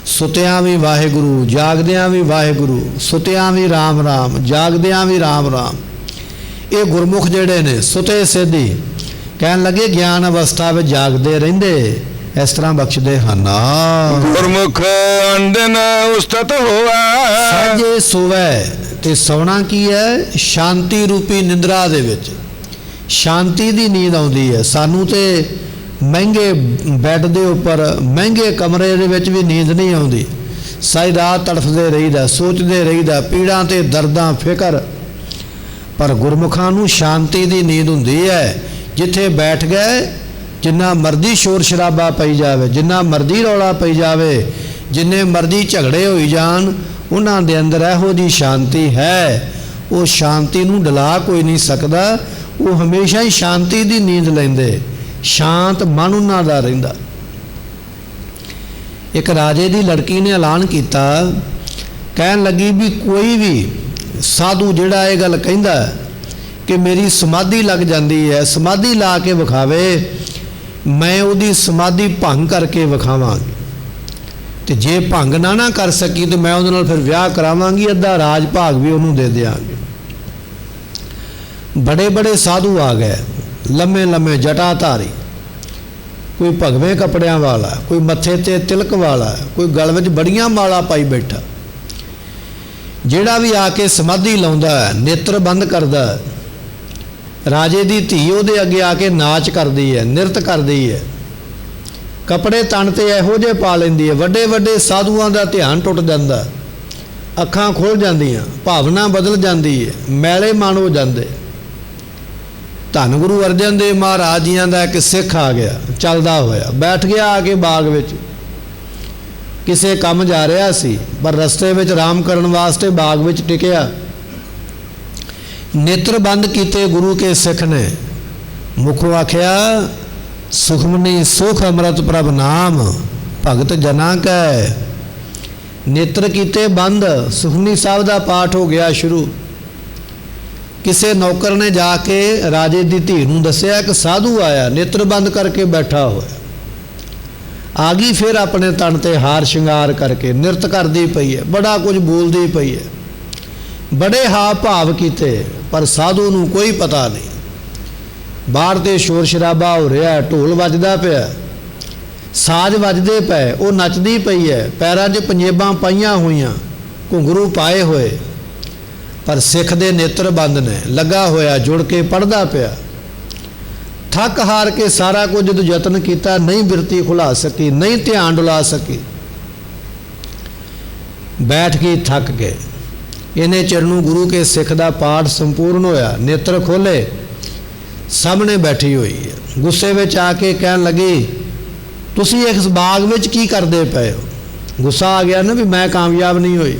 सुतियां भी वाहिगुरु, जागदियां भी वाहिगुरु, सुतियां भी राम राम, जागदियां भी राम राम। ये गुरमुख जिहड़े ने सुते सिद्धि कहन लगे ज्ञान अवस्था में जागते रहिंदे, इस तरह बख्शदे हन। गुरमुख अंदन उस्तत होवै, सहजे सोवै, ते सौना की है शांति रूपी निंद्रा दे विच, शांति दी नींद आउंदी है। सानू ते महंगे बैड दे उपर महंगे कमरे दे विच भी नींद नहीं आउंदी, सारी रात तड़फदे रहीदा, सोचते रहीदा, पीड़ां ते दर्दां फिकर। पर गुरमुखां नूं शांति दी नींद हुंदी है, जिथे बैठ गए जिन्ना मर्जी शोर शराबा पई जावे, जिन्ना मर्जी रौला पई जावे, जिन्ने मर्जी झगड़े होई जान, उन्हां दे अंदर इहो जी शांति है, वो शांति नूं डला कोई नहीं सकदा, वो हमेशा ही शांति दी नींद लैंदे, शांत मन उन्हां दा रहिंदा। एक राजे दी लड़की ने ऐलान किया, कहन लगी भी कोई भी साधु जिहड़ा ये गल कहिंदा कि मेरी समाधि लग जाती है, समाधि ला के विखावे, मैं उहदी समाधि भंग करके विखावांगी, तो जे भंग ना कर सकी तो मैं उहदे नाल फिर विआह करावांगी, अद्धा राज भाग भी उहनूं दे देंगे। बड़े बड़े साधु आ गए, लम्मे लम्मे जटाधारी, कोई भगवे कपड़ियां वाला, कोई मत्थे ते तिलक वाला, कोई गल विच बड़ियां माला पाई बैठा। जिहड़ा भी आके समाधि लाउंदा है, नेत्र बंद करदा है, राजे दी धी उहदे अगे आके नाच करदी है, नृत करदी है, कपड़े तन ते इहो जे पा लैंदी है, वड्डे वड्डे साधुआं दा ध्यान टुट जांदा, अखां खुल जांदियां, भावना बदल जांदी है, मैले मन हो जांदे। धन गुरु अर्जन देव महाराज जियां दा एक सिख आ गया, चलदा होया बैठ गया आके बाग विच, किसे काम जा रहा सी, पर रस्ते विच आराम करन वास्ते बाग विच टिकिया। नेत्र बंद कीते गुरु के सिख ने, मुखों आख्या सुखमनी सुख अमृत प्रभ नाम, भगत जना कै। नेत्र कीते बंद, सुखमनी साहब का पाठ हो गया शुरू। किसी नौकर ने जाके राजे की धी नूं दस्सिया कि साधु आया, नेत्र बंद करके बैठा होया, ਆ ਗਈ ਫਿਰ ਆਪਣੇ ਤਨ ਤੇ ਹਾਰ ਸ਼ਿੰਗਾਰ ਕਰਕੇ ਨਿਰਤ ਕਰਦੀ ਪਈ ਹੈ, ਬੜਾ ਕੁਝ ਬੋਲਦੀ ਪਈ ਹੈ, ਬੜੇ ਹਾਵ ਭਾਵ ਕੀਤੇ, ਪਰ ਸਾਧੂ ਨੂੰ ਕੋਈ ਪਤਾ ਨਹੀਂ। ਬਾਹਰ ਤੇ ਸ਼ੋਰ ਸ਼ਰਾਬਾ ਹੋ ਰਿਹਾ, ਢੋਲ ਵੱਜਦਾ ਪਿਆ, ਸਾਜ਼ ਵੱਜਦੇ ਪਏ, ਉਹ ਨੱਚਦੀ ਪਈ ਹੈ, ਪੈਰਾਂ 'ਚ ਪੰਜੇਬਾਂ ਪਾਈਆਂ ਹੋਈਆਂ, ਘੁੰਗਰੂ ਪਾਏ ਹੋਏ, ਪਰ ਸਿੱਖ ਦੇ ਨੇਤਰ ਬੰਦ ਨੇ, ਲੱਗਾ ਹੋਇਆ ਜੁੜ ਕੇ ਪੜ੍ਹਦਾ ਪਿਆ। ਥੱਕ ਹਾਰ ਕੇ ਸਾਰਾ ਕੁਝ ਜਦੋਂ ਯਤਨ ਕੀਤਾ, ਨਹੀਂ ਬਿਰਤੀ ਖੁਲਾ ਸਕੀ, ਨਹੀਂ ਧਿਆਨ ਡੁਲਾ ਸਕੀ, ਬੈਠ ਕੇ ਥੱਕ ਗਏ। ਇਹਨੇ ਚਿਰ ਨੂੰ ਗੁਰੂ ਕੇ ਸਿੱਖ ਦਾ ਪਾਠ ਸੰਪੂਰਨ ਹੋਇਆ, ਨੇਤਰ ਖੋਲੇ, ਸਾਹਮਣੇ ਬੈਠੀ ਹੋਈ ਹੈ। ਗੁੱਸੇ ਵਿੱਚ ਆ ਕੇ ਕਹਿਣ ਲੱਗੀ, ਤੁਸੀਂ ਇਸ ਬਾਗ ਵਿੱਚ ਕੀ ਕਰਦੇ ਪਏ ਹੋ? ਗੁੱਸਾ ਆ ਗਿਆ ਨਾ ਵੀ ਮੈਂ ਕਾਮਯਾਬ ਨਹੀਂ ਹੋਈ।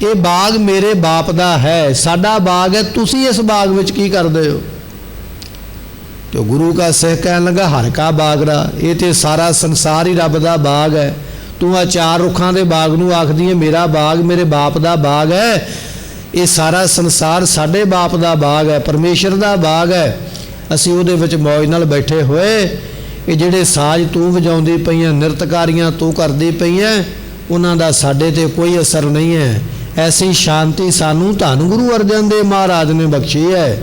ਇਹ ਬਾਗ ਮੇਰੇ ਬਾਪ ਦਾ ਹੈ, ਸਾਡਾ ਬਾਗ ਹੈ, ਤੁਸੀਂ ਇਸ ਬਾਗ ਵਿੱਚ ਕੀ ਕਰਦੇ ਹੋ? ਤੇ ਗੁਰੂ ਕਾ ਸਿੱਖ ਕਹਿਣ ਲੱਗਾ, ਹਰ ਕਾ ਬਾਗ ਰਾ, ਇਹ ਤੇ ਸਾਰਾ ਸੰਸਾਰ ਹੀ ਰੱਬ ਦਾ ਬਾਗ ਹੈ। ਤੂੰ ਆ ਚਾਰ ਰੁੱਖਾਂ ਦੇ ਬਾਗ ਨੂੰ ਆਖਦੀ ਹੈ ਮੇਰਾ ਬਾਗ, ਮੇਰੇ ਬਾਪ ਦਾ ਬਾਗ ਹੈ। ਇਹ ਸਾਰਾ ਸੰਸਾਰ ਸਾਡੇ ਬਾਪ ਦਾ ਬਾਗ ਹੈ, ਪਰਮੇਸ਼ਰ ਦਾ ਬਾਗ ਹੈ। ਅਸੀਂ ਉਹਦੇ ਵਿੱਚ ਮੌਜ ਨਾਲ ਬੈਠੇ ਹੋਏ, ਇਹ ਜਿਹੜੇ ਸਾਜ਼ ਤੂੰ ਵਜਾਉਂਦੀ ਪਈਆਂ, ਨਿਰਤਕਾਰੀਆਂ ਤੂੰ ਕਰਦੀ ਪਈਆਂ, ਉਹਨਾਂ ਦਾ ਸਾਡੇ ਤੇ ਕੋਈ ਅਸਰ ਨਹੀਂ ਹੈ। ਐਸੀ ਸ਼ਾਂਤੀ ਸਾਨੂੰ ਧੰਨ ਗੁਰੂ ਅਰਜਨ ਦੇਵ ਮਹਾਰਾਜ ਨੇ ਬਖਸ਼ੀ ਹੈ।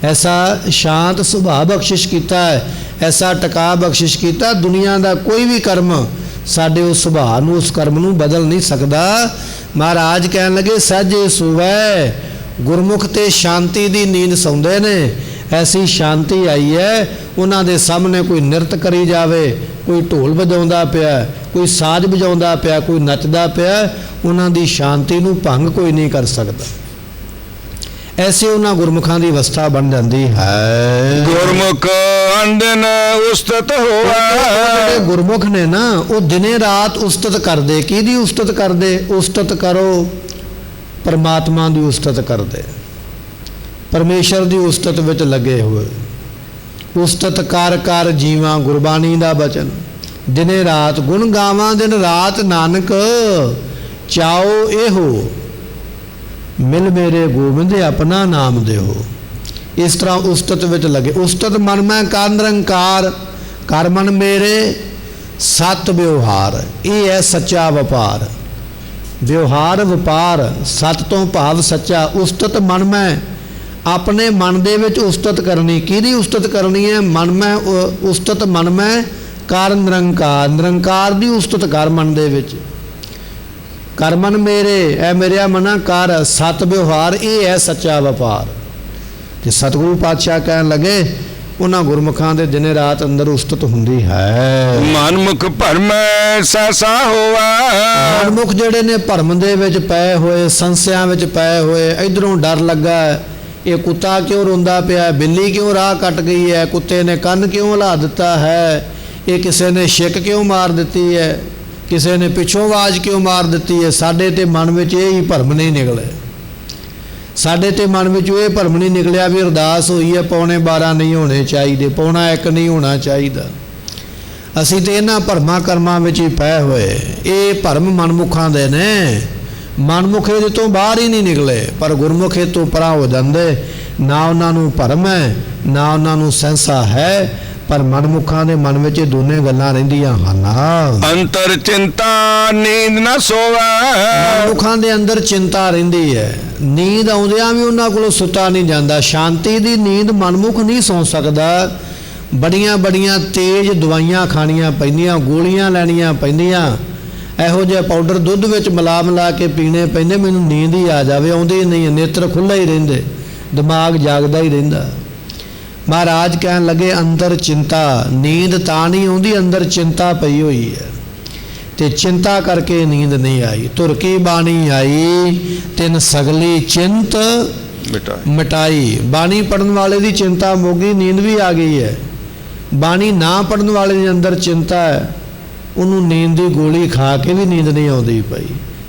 ਐਸਾ ਸ਼ਾਂਤ ਸੁਭਾਅ ਬਖਸ਼ਿਸ਼ ਕੀਤਾ ਹੈ, ਐਸਾ ਟਿਕਾ ਬਖਸ਼ਿਸ਼ ਕੀਤਾ, ਦੁਨੀਆ ਦਾ ਕੋਈ ਵੀ ਕਰਮ ਸਾਡੇ ਉਸ ਸੁਭਾਅ ਨੂੰ, ਉਸ ਕਰਮ ਨੂੰ ਬਦਲ ਨਹੀਂ ਸਕਦਾ। ਮਹਾਰਾਜ ਕਹਿਣ ਲੱਗੇ, ਸਹਿਜੇ ਸੂਵੈ, ਗੁਰਮੁਖ ਤੇ ਸ਼ਾਂਤੀ ਦੀ ਨੀਂਦ ਸੌਂਦੇ ਨੇ। ਐਸੀ ਸ਼ਾਂਤੀ ਆਈ ਹੈ, ਉਹਨਾਂ ਦੇ ਸਾਹਮਣੇ ਕੋਈ ਨਿਰਤ ਕਰੀ ਜਾਵੇ, ਕੋਈ ਢੋਲ ਵਜਾਉਂਦਾ ਪਿਆ, ਕੋਈ ਸਾਜ਼ ਵਜਾਉਂਦਾ ਪਿਆ, ਕੋਈ ਨੱਚਦਾ ਪਿਆ, ਉਹਨਾਂ ਦੀ ਸ਼ਾਂਤੀ ਨੂੰ ਭੰਗ ਕੋਈ ਨਹੀਂ ਕਰ ਸਕਦਾ। ਐਸੇ ਉਹਨਾਂ ਗੁਰਮੁਖਾਂ ਦੀ ਅਵਸਥਾ ਬਣ ਜਾਂਦੀ ਹੈ। ਗੁਰਮੁਖ ਅੰਦਨ ਉਸਤਤ ਹੋਵਾ। ਜਿਹੜੇ ਗੁਰਮੁਖ ਨੇ ਨਾ, ਉਹ ਦਿਨੇ ਰਾਤ ਉਸਤਤ ਕਰਦੇ। ਕਿਹਦੀ ਉਸਤਤ ਕਰਦੇ? ਉਸਤਤ ਕਰੋ ਪਰਮਾਤਮਾ ਦੀ ਉਸਤਤ ਕਰਦੇ, ਪਰਮੇਸ਼ਰ ਦੀ ਉਸਤਤ ਵਿੱਚ ਲੱਗੇ ਹੋਏ। ਉਸਤਤ ਕਰ ਕਰ ਜੀਵਾਂ, ਗੁਰਬਾਣੀ ਦਾ ਬਚਨ। ਦਿਨੇ ਰਾਤ ਗੁਣ ਗਾਵਾਂ, ਦਿਨ ਰਾਤ ਨਾਨਕ ਚਾਓ ਇਹੋ, ਮਿਲ ਮੇਰੇ ਗੋਬਿੰਦ ਆਪਣਾ ਨਾਮ ਦਿਓ। ਇਸ ਤਰ੍ਹਾਂ ਉਸਤਤ ਵਿੱਚ ਲੱਗੇ। ਉਸਤਤ ਮਨ ਮੈਂ ਕਰ ਨਿਰੰਕਾਰ, ਕਰ ਮਨ ਮੇਰੇ ਸਤ ਵਿਵਹਾਰ। ਇਹ ਹੈ ਸੱਚਾ ਵਪਾਰ। ਵਿਵਹਾਰ ਵਪਾਰ, ਸਤ ਤੋਂ ਭਾਵ ਸੱਚਾ। ਉਸਤਤ ਮਨ ਮੈਂ, ਆਪਣੇ ਮਨ ਦੇ ਵਿੱਚ ਉਸਤਤ ਕਰਨੀ। ਕਿਹਦੀ ਉਸਤਤ ਕਰਨੀ ਹੈ? ਮਨ ਮੈਂ ਉਸਤਤ ਮਨ ਮੈਂ ਕਰ ਨਿਰੰਕਾਰ, ਨਿਰੰਕਾਰ ਦੀ ਉਸਤਤ ਕਰ ਮਨ ਦੇ ਵਿੱਚ। ਕਰ ਮਨ ਮੇਰੇ, ਐ ਮੇਰਿਆ ਮਨਾ ਕਰ ਸਤ ਵਿਵਹਾਰ। ਇਹ ਹੈ ਸੱਚਾ ਵਪਾਰ। ਤੇ ਸਤਿਗੁਰੂ ਪਾਤਸ਼ਾਹ ਕਹਿਣ ਲੱਗੇ, ਉਹਨਾਂ ਗੁਰਮੁਖਾਂ ਦੇ ਦਿਨੇ ਰਾਤ ਅੰਦਰ ਉਸਤਤ ਹੁੰਦੀ ਹੈ। ਮਨਮੁਖ ਭਰਮੈ ਸੈਸਾ ਹੋਵਾ। ਮਨਮੁਖ ਜਿਹੜੇ ਨੇ ਭਰਮ ਦੇ ਵਿੱਚ ਪਏ ਹੋਏ, ਸੰਸਿਆਂ ਵਿੱਚ ਪਏ ਹੋਏ, ਇਧਰੋਂ ਡਰ ਲੱਗਾ, ਇਹ ਕੁੱਤਾ ਕਿਉਂ ਰੋਂਦਾ ਪਿਆ, ਬਿੱਲੀ ਕਿਉਂ ਰਾਹ ਕੱਟ ਗਈ ਹੈ, ਕੁੱਤੇ ਨੇ ਕੰਨ ਕਿਉਂ ਹਿਲਾ ਦਿੱਤਾ ਹੈ, ਇਹ ਕਿਸੇ ਨੇ ਛਿੱਕ ਕਿਉਂ ਮਾਰ ਦਿੱਤੀ ਹੈ, ਕਿਸੇ ਨੇ ਪਿੱਛੋਂ ਆਵਾਜ਼ ਕਿਉਂ ਮਾਰ ਦਿੱਤੀ ਹੈ। ਸਾਡੇ ਤੇ ਮਨ ਵਿੱਚ ਇਹ ਹੀ ਭਰਮ ਨਹੀਂ ਨਿਕਲੇ। ਸਾਡੇ ਤੇ ਮਨ ਵਿੱਚ ਇਹ ਭਰਮ ਨਹੀਂ ਨਿਕਲਿਆ ਵੀ ਅਰਦਾਸ ਹੋਈ ਹੈ 11:15 ਨਹੀਂ ਹੋਣੇ ਚਾਹੀਦੇ, 1:15 ਨਹੀਂ ਹੋਣਾ ਚਾਹੀਦਾ। ਅਸੀਂ ਤੇ ਇਹਨਾਂ ਭਰਮਾਂ ਕਰਮਾਂ ਵਿੱਚ ਹੀ ਪਏ ਹੋਏ। ਇਹ ਭਰਮ ਮਨਮੁਖਾਂ ਦੇ ਨੇ। ਮਨਮੁਖ ਇਹਦੇ ਤੋਂ ਬਾਹਰ ਹੀ ਨਹੀਂ ਨਿਕਲੇ, ਪਰ ਗੁਰਮੁਖ ਇਹ ਤੋਂ ਪਰਾਂ ਹੋ ਜਾਂਦੇ। ਨਾ ਉਹਨਾਂ ਨੂੰ ਭਰਮ ਹੈ, ਨਾ ਉਹਨਾਂ ਨੂੰ ਸਹਿਸਾ ਹੈ, ਪਰ ਮਨਮੁਖਾਂ ਦੇ ਮਨ ਵਿੱਚ ਇਹ ਦੋਨੇ ਗੱਲਾਂ ਰਹਿੰਦੀਆਂ ਹਨ। ਅੰਤਰ ਚਿੰਤਾ ਨੀਂਦ ਨਾ ਸੋਵਾ। ਮਨਮੁਖਾਂ ਦੇ ਅੰਦਰ ਚਿੰਤਾ ਰਹਿੰਦੀ ਹੈ, ਨੀਂਦ ਆਉਂਦਿਆਂ ਵੀ ਉਹਨਾਂ ਕੋਲੋਂ ਸੁੱਤਾ ਨਹੀਂ ਜਾਂਦਾ। ਸ਼ਾਂਤੀ ਦੀ ਨੀਂਦ ਮਨਮੁਖ ਨਹੀਂ ਸੌਂ ਸਕਦਾ। ਬੜੀਆਂ ਬੜੀਆਂ ਤੇਜ਼ ਦਵਾਈਆਂ ਖਾਣੀਆਂ ਪੈਂਦੀਆਂ, ਗੋਲੀਆਂ ਲੈਣੀਆਂ ਪੈਂਦੀਆਂ, ਇਹੋ ਜਿਹਾ ਪਾਊਡਰ ਦੁੱਧ ਵਿੱਚ ਮਿਲਾ ਕੇ ਪੀਣੇ ਪੈਂਦੇ, ਮੈਨੂੰ ਨੀਂਦ ਹੀ ਆ ਜਾਵੇ। ਆਉਂਦੀ ਨਹੀਂ, ਨੇਤਰ ਖੁੱਲ੍ਹਾ ਹੀ ਰਹਿੰਦੇ, ਦਿਮਾਗ ਜਾਗਦਾ ਹੀ ਰਹਿੰਦਾ। ਮਹਾਰਾਜ ਕਹਿਣ ਲੱਗੇ, ਅੰਦਰ ਚਿੰਤਾ, ਨੀਂਦ ਤਾਂ ਨਹੀਂ ਆਉਂਦੀ, ਅੰਦਰ ਚਿੰਤਾ ਪਈ ਹੋਈ ਹੈ, ਤੇ ਚਿੰਤਾ ਕਰਕੇ ਨੀਂਦ ਨਹੀਂ ਆਈ। ਧੁਰ ਕੀ ਬਾਣੀ ਆਈ, ਤਿਨ ਸਗਲੀ ਚਿੰਤ ਮਿਟਾਈ। ਬਾਣੀ ਪੜਨ ਵਾਲੇ ਦੀ ਚਿੰਤਾ ਮੁੱਕ ਗਈ, ਨੀਂਦ ਵੀ ਆ ਗਈ ਹੈ। ਬਾਣੀ ਨਾ ਪੜਨ ਵਾਲੇ ਦੇ ਅੰਦਰ ਚਿੰਤਾ ਹੈ, ਉਹਨੂੰ ਨੀਂਦ ਦੀ ਗੋਲੀ ਖਾ ਕੇ ਵੀ ਨੀਂਦ ਨਹੀਂ ਆਉਂਦੀ ਪਈ।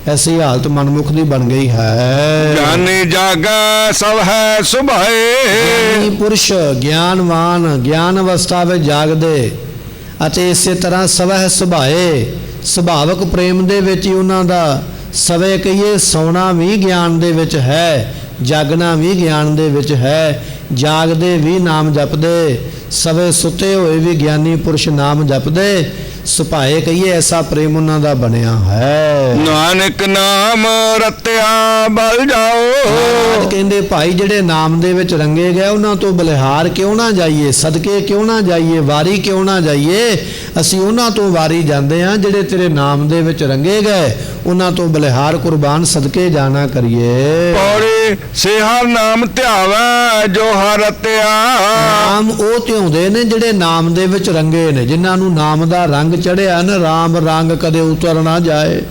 ਐਸੀ ਹਾਲਤ ਮਨਮੁਖ ਦੀ ਬਣ ਗਈ ਹੈ। ਗਿਆਨੀ ਜਾਗਾ ਸਭ ਹੈ ਸੁਭਾਏ। ਗਿਆਨੀ ਪੁਰਸ਼, ਗਿਆਨਵਾਨ, ਗਿਆਨ ਅਵਸਥਾ ਵਿੱਚ ਜਾਗਦੇ, ਅਤੇ ਇਸੇ ਤਰ੍ਹਾਂ ਸਵੈ ਸੁਭਾਏ, ਸੁਭਾਵਕ ਪ੍ਰੇਮ ਦੇ ਵਿੱਚ ਹੀ ਉਹਨਾਂ ਦਾ ਸਵੇ ਕਹੀਏ ਸੌਣਾ ਵੀ ਗਿਆਨ ਦੇ ਵਿੱਚ ਹੈ। ਜਾਗਣਾ ਵੀ ਗਿਆਨ ਦੇ ਵਿੱਚ ਹੈ, ਜਾਗਦੇ ਵੀ ਨਾਮ ਜਪਦੇ, ਸਵੇ ਸੁੱਤੇ ਹੋਏ ਵੀ ਗਿਆਨੀ ਪੁਰਸ਼ ਨਾਮ ਜਪਦੇ, ਸੁਭਾਏ ਕਹੀਏ ਐਸਾ ਪ੍ਰੇਮ ਉਹਨਾਂ ਦਾ ਬਣਿਆ ਹੈ। ਨਾਨਕ ਨਾਮ ਰਤਿਆ ਬਲ ਜਾਓ। ਅੱਜ ਕਹਿੰਦੇ ਭਾਈ ਜਿਹੜੇ ਨਾਮ ਦੇ ਵਿੱਚ ਰੰਗੇ ਗਏ ਉਹਨਾਂ ਤੋਂ ਬਲਿਹਾਰ ਕਿਉਂ ਨਾ ਜਾਈਏ, ਸਦਕੇ ਕਿਉਂ ਨਾ ਜਾਈਏ, ਵਾਰੀ ਕਿਉਂ ਨਾ ਜਾਈਏ। ਅਸੀਂ ਉਹਨਾਂ ਤੋਂ ਵਾਰੀ ਜਾਂਦੇ ਹਾਂ ਜਿਹੜੇ ਤੇਰੇ ਨਾਮ ਦੇ ਵਿੱਚ ਰੰਗੇ ਗਏ, ਉਹਨਾਂ ਤੋਂ ਬਲਿਹਾਰ ਕੁਰਬਾਨ ਸਦਕੇ ਜਾਣਾ ਕਰੀਏ। ਪੌੜੀ ਸੇ ਹਰ ਨਾਮ ਧਿਆਵੈ ਜੋ ਹਰ ਰਤਿਆ। ਨਾਮ ਉਹ ਧਿਆਉਂਦੇ ਨੇ ਜਿਹੜੇ ਨਾਮ ਦੇ ਵਿੱਚ ਰੰਗੇ ਨੇ, ਜਿਨ੍ਹਾਂ ਨੂੰ ਨਾਮ ਦਾ ਰੰਗ ਚੜਿਆ ਨਾ, ਰਾਮ ਰੰਗ ਕਦੇ ਉਤਰ ਨਾ ਜਾਏ।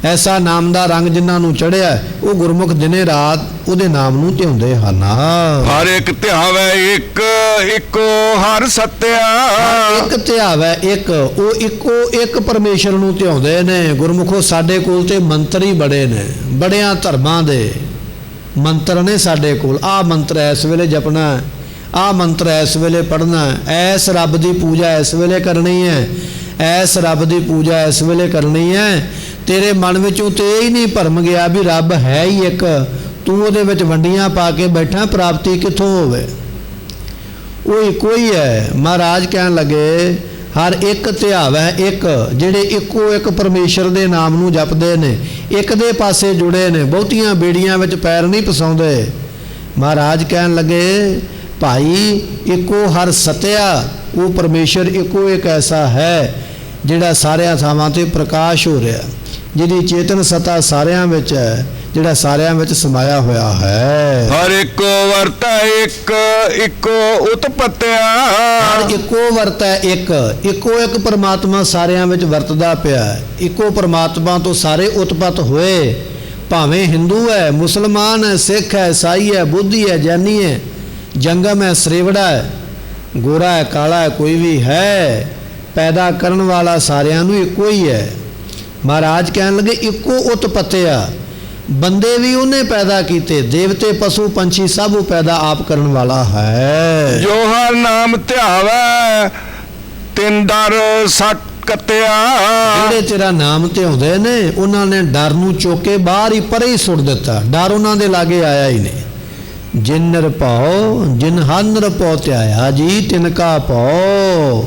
ਐਸਾ ਨਾਮ ਦਾ ਰੰਗ ਜਿਨ੍ਹਾਂ ਨੂੰ ਚੜਿਆ ਉਹ ਗੁਰਮੁਖ ਦਿਨੇ ਰਾਤ ਉਹਦੇ ਨਾਮ ਨੂੰ ਧਿਆਉਂਦੇ ਹਨ। ਹਰ ਇੱਕ ਧਿਆਵੈ ਇੱਕ ਇੱਕੋ ਹਰ ਸਤਿਆ। ਇੱਕ ਧਿਆਵੈ ਇੱਕ, ਉਹ ਇੱਕੋ ਇੱਕ ਪਰਮੇਸ਼ਰ ਨੂੰ ਧਿਆਉਂਦੇ ਨੇ। ਗੁਰਮੁਖੋ ਸਾਡੇ ਕੋਲ ਤੇ ਮੰਤਰ ਹੀ ਬੜੇ ਨੇ, ਬੜਿਆਂ ਧਰਮਾਂ ਦੇ ਮੰਤਰ ਨੇ ਸਾਡੇ ਕੋਲ। ਆਹ ਮੰਤਰ ਇਸ ਵੇਲੇ ਜਪਣਾ, ਆਹ ਮੰਤਰ ਇਸ ਵੇਲੇ ਪੜ੍ਹਨਾ, ਐਸ ਰੱਬ ਦੀ ਪੂਜਾ ਇਸ ਵੇਲੇ ਕਰਨੀ ਹੈ, ਐਸ ਰੱਬ ਦੀ ਪੂਜਾ ਇਸ ਵੇਲੇ ਕਰਨੀ ਹੈ। ਤੇਰੇ ਮਨ ਵਿੱਚੋਂ ਤੇ ਹੀ ਨਹੀਂ ਭਰਮ ਗਿਆ ਵੀ ਰੱਬ ਹੈ ਹੀ ਇੱਕ, ਤੂੰ ਉਹਦੇ ਵਿੱਚ ਵੰਡੀਆਂ ਪਾ ਕੇ ਬੈਠਾ, ਪ੍ਰਾਪਤੀ ਕਿੱਥੋਂ ਹੋਵੇ। ਉਹ ਇੱਕੋ ਹੀ ਹੈ। ਮਹਾਰਾਜ ਕਹਿਣ ਲੱਗੇ ਹਰ ਇੱਕ ਧਿਆਵੈ ਇੱਕ, ਜਿਹੜੇ ਇੱਕੋ ਇੱਕ ਪਰਮੇਸ਼ਰ ਦੇ ਨਾਮ ਨੂੰ ਜਪਦੇ ਨੇ, ਇੱਕ ਦੇ ਪਾਸੇ ਜੁੜੇ ਨੇ, ਬਹੁਤੀਆਂ ਬੇੜੀਆਂ ਵਿੱਚ ਪੈਰ ਨਹੀਂ ਪਸਾਉਂਦੇ। ਮਹਾਰਾਜ ਕਹਿਣ ਲੱਗੇ ਭਾਈ ਇੱਕੋ ਹਰ ਸਤਿਆ, ਉਹ ਪਰਮੇਸ਼ਰ ਇੱਕੋ ਇੱਕ ਐਸਾ ਹੈ ਜਿਹੜਾ ਸਾਰਿਆਂ ਥਾਵਾਂ ਤੇ ਪ੍ਰਕਾਸ਼ ਹੋ ਰਿਹਾ, ਜਿਹਦੀ ਚੇਤਨ ਸਤਾ ਸਾਰਿਆਂ ਵਿੱਚ ਹੈ, ਜਿਹੜਾ ਸਾਰਿਆਂ ਵਿੱਚ ਸਮਾਇਆ ਹੋਇਆ ਹੈ। ਹਰ ਇੱਕੋ ਵਰਤੈ ਇੱਕ ਇੱਕੋ ਉਤਪਤਿਆ। ਹਰ ਇੱਕੋ ਵਰਤੈ ਇੱਕ, ਇੱਕੋ ਇੱਕ ਪਰਮਾਤਮਾ ਸਾਰਿਆਂ ਵਿੱਚ ਵਰਤਦਾ ਪਿਆ। ਇੱਕੋ ਪਰਮਾਤਮਾ ਤੋਂ ਸਾਰੇ ਉਤਪਤ ਹੋਏ, ਭਾਵੇਂ ਹਿੰਦੂ ਹੈ, ਮੁਸਲਮਾਨ ਹੈ, ਸਿੱਖ ਹੈ, ਈਸਾਈ ਹੈ, ਬੁੱਧੀ ਹੈ, ਜੈਨੀ ਹੈ, ਜੰਗਮ ਹੈ, ਸਰੇਵੜਾ ਹੈ, ਗੋਰਾ ਹੈ, ਕਾਲਾ ਹੈ, ਕੋਈ ਵੀ ਹੈ, ਪੈਦਾ ਕਰਨ ਵਾਲਾ ਸਾਰਿਆਂ ਨੂੰ ਇੱਕੋ ਹੀ ਹੈ। ਮਹਾਰਾਜ ਕਹਿਣ ਲੱਗੇ ਇੱਕੋ ਉਤਪਤਿਆ, ਬੰਦੇ ਵੀ ਉਹਨੇ ਪੈਦਾ ਕੀਤੇ, ਦੇਵਤੇ ਪਸ਼ੂ ਪੰਛੀ ਸਭ ਉਹ ਪੈਦਾ ਆਪ ਕਰਨ ਵਾਲਾ ਹੈ। ਜੋ ਹਰ ਨਾਮ ਧਿਆਵੈ ਤਿਨ ਦਰ ਸੱਟ ਕੱਤਿਆ। ਜਿਹੜੇ ਤੇਰਾ ਨਾਮ ਧਿਆਉਂਦੇ ਨੇ ਉਹਨਾਂ ਨੇ ਡਰ ਨੂੰ ਚੁੱਕ ਕੇ ਬਾਹਰ ਹੀ ਪਰੇ ਹੀ ਸੁੱਟ ਦਿੱਤਾ, ਡਰ ਉਹਨਾਂ ਦੇ ਲਾਗੇ ਆਇਆ ਹੀ ਨਹੀਂ। ਜਿਨ ਨਿਰਭਉ ਜਿਨ ਹਰਿ ਨਿਰਭਉ ਧਿਆਇਆ ਜੀ ਤਿਨ ਕਾ ਭਉ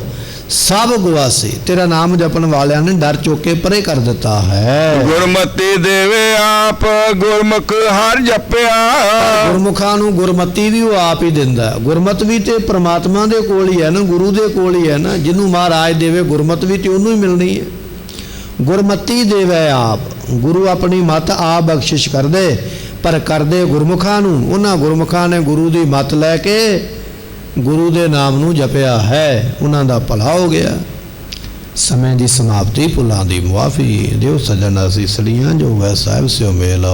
ਸਭ ਗੁਆਸੀ। ਤੇਰਾ ਨਾਮ ਜਪਣ ਵਾਲਿਆਂ ਨੇ ਡਰ ਚੁੱਕ ਕੇ ਪਰੇ ਕਰ ਦਿੱਤਾ ਹੈ। ਗੁਰਮਤਿ ਦੇਵੇ ਆਪ ਗੁਰਮੁਖ ਹਰ ਜਪਿਆ। ਗੁਰਮੁਖਾਂ ਨੂੰ ਗੁਰਮਤੀ ਵੀ ਉਹ ਆਪ ਹੀ ਦਿੰਦਾ। ਗੁਰਮਤ ਵੀ ਤੇ ਪ੍ਰਮਾਤਮਾ ਦੇ ਕੋਲ ਹੀ ਹੈ ਨਾ, ਗੁਰੂ ਦੇ ਕੋਲ ਹੀ ਹੈ ਨਾ। ਜਿਹਨੂੰ ਮਹਾਰਾਜ ਦੇਵੇ ਗੁਰਮਤ ਵੀ ਤੇ ਉਹਨੂੰ ਹੀ ਮਿਲਣੀ ਹੈ। ਗੁਰਮਤੀ ਦੇਵੇ ਆਪ, ਗੁਰੂ ਆਪਣੀ ਮੱਤ ਆਪ ਬਖਸ਼ਿਸ਼ ਕਰਦੇ, ਪਰ ਕਰਦੇ ਗੁਰਮੁਖਾਂ ਨੂੰ। ਉਹਨਾਂ ਗੁਰਮੁਖਾਂ ਨੇ ਗੁਰੂ ਦੀ ਮੱਤ ਲੈ ਕੇ ਗੁਰੂ ਦੇ ਨਾਮ ਨੂੰ ਜਪਿਆ ਹੈ, ਉਹਨਾਂ ਦਾ ਭਲਾ ਹੋ ਗਿਆ। ਸਮੇਂ ਦੀ ਸਮਾਪਤੀ, ਭੁੱਲਾਂ ਦੀ ਮੁਆਫੀ ਦਿਓ ਸਜਣ ਅਸੀਸੜੀਆਂ, ਜੋ ਵੈ ਸਾਹਿਬ ਸਿਓ ਮੇਲ।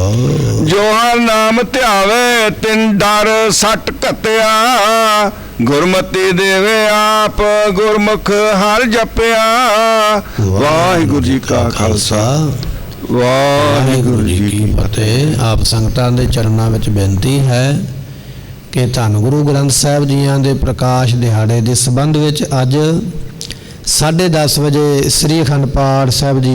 ਜੋ ਹਰ ਨਾਮ ਧਿਆਵੇ ਤਿਨ ਡਰ ਸੱਟ ਘਤਿਆ। ਗੁਰਮਤਿ ਦੇਵੇ ਆਪ ਗੁਰਮੁਖ ਹਰ ਜਪਿਆ। ਵਾਹਿਗੁਰੂ ਜੀ ਕਾ ਖਾਲਸਾ, ਵਾਹਿਗੁਰੂ ਜੀ ਕੀ ਫਤਿਹ। ਆਪ ਸੰਗਤਾਂ ਦੇ ਚਰਨਾਂ ਵਿੱਚ ਬੇਨਤੀ ਹੈ ਕਿ ਧੰਨ ਗੁਰੂ ਗ੍ਰੰਥ ਸਾਹਿਬ ਜੀਆਂ ਦੇ ਪ੍ਰਕਾਸ਼ ਦਿਹਾੜੇ ਦੇ ਸੰਬੰਧ ਵਿੱਚ ਅੱਜ 10:30 ਵਜੇ ਸ੍ਰੀ ਅਖੰਡ ਪਾਠ ਸਾਹਿਬ ਜੀ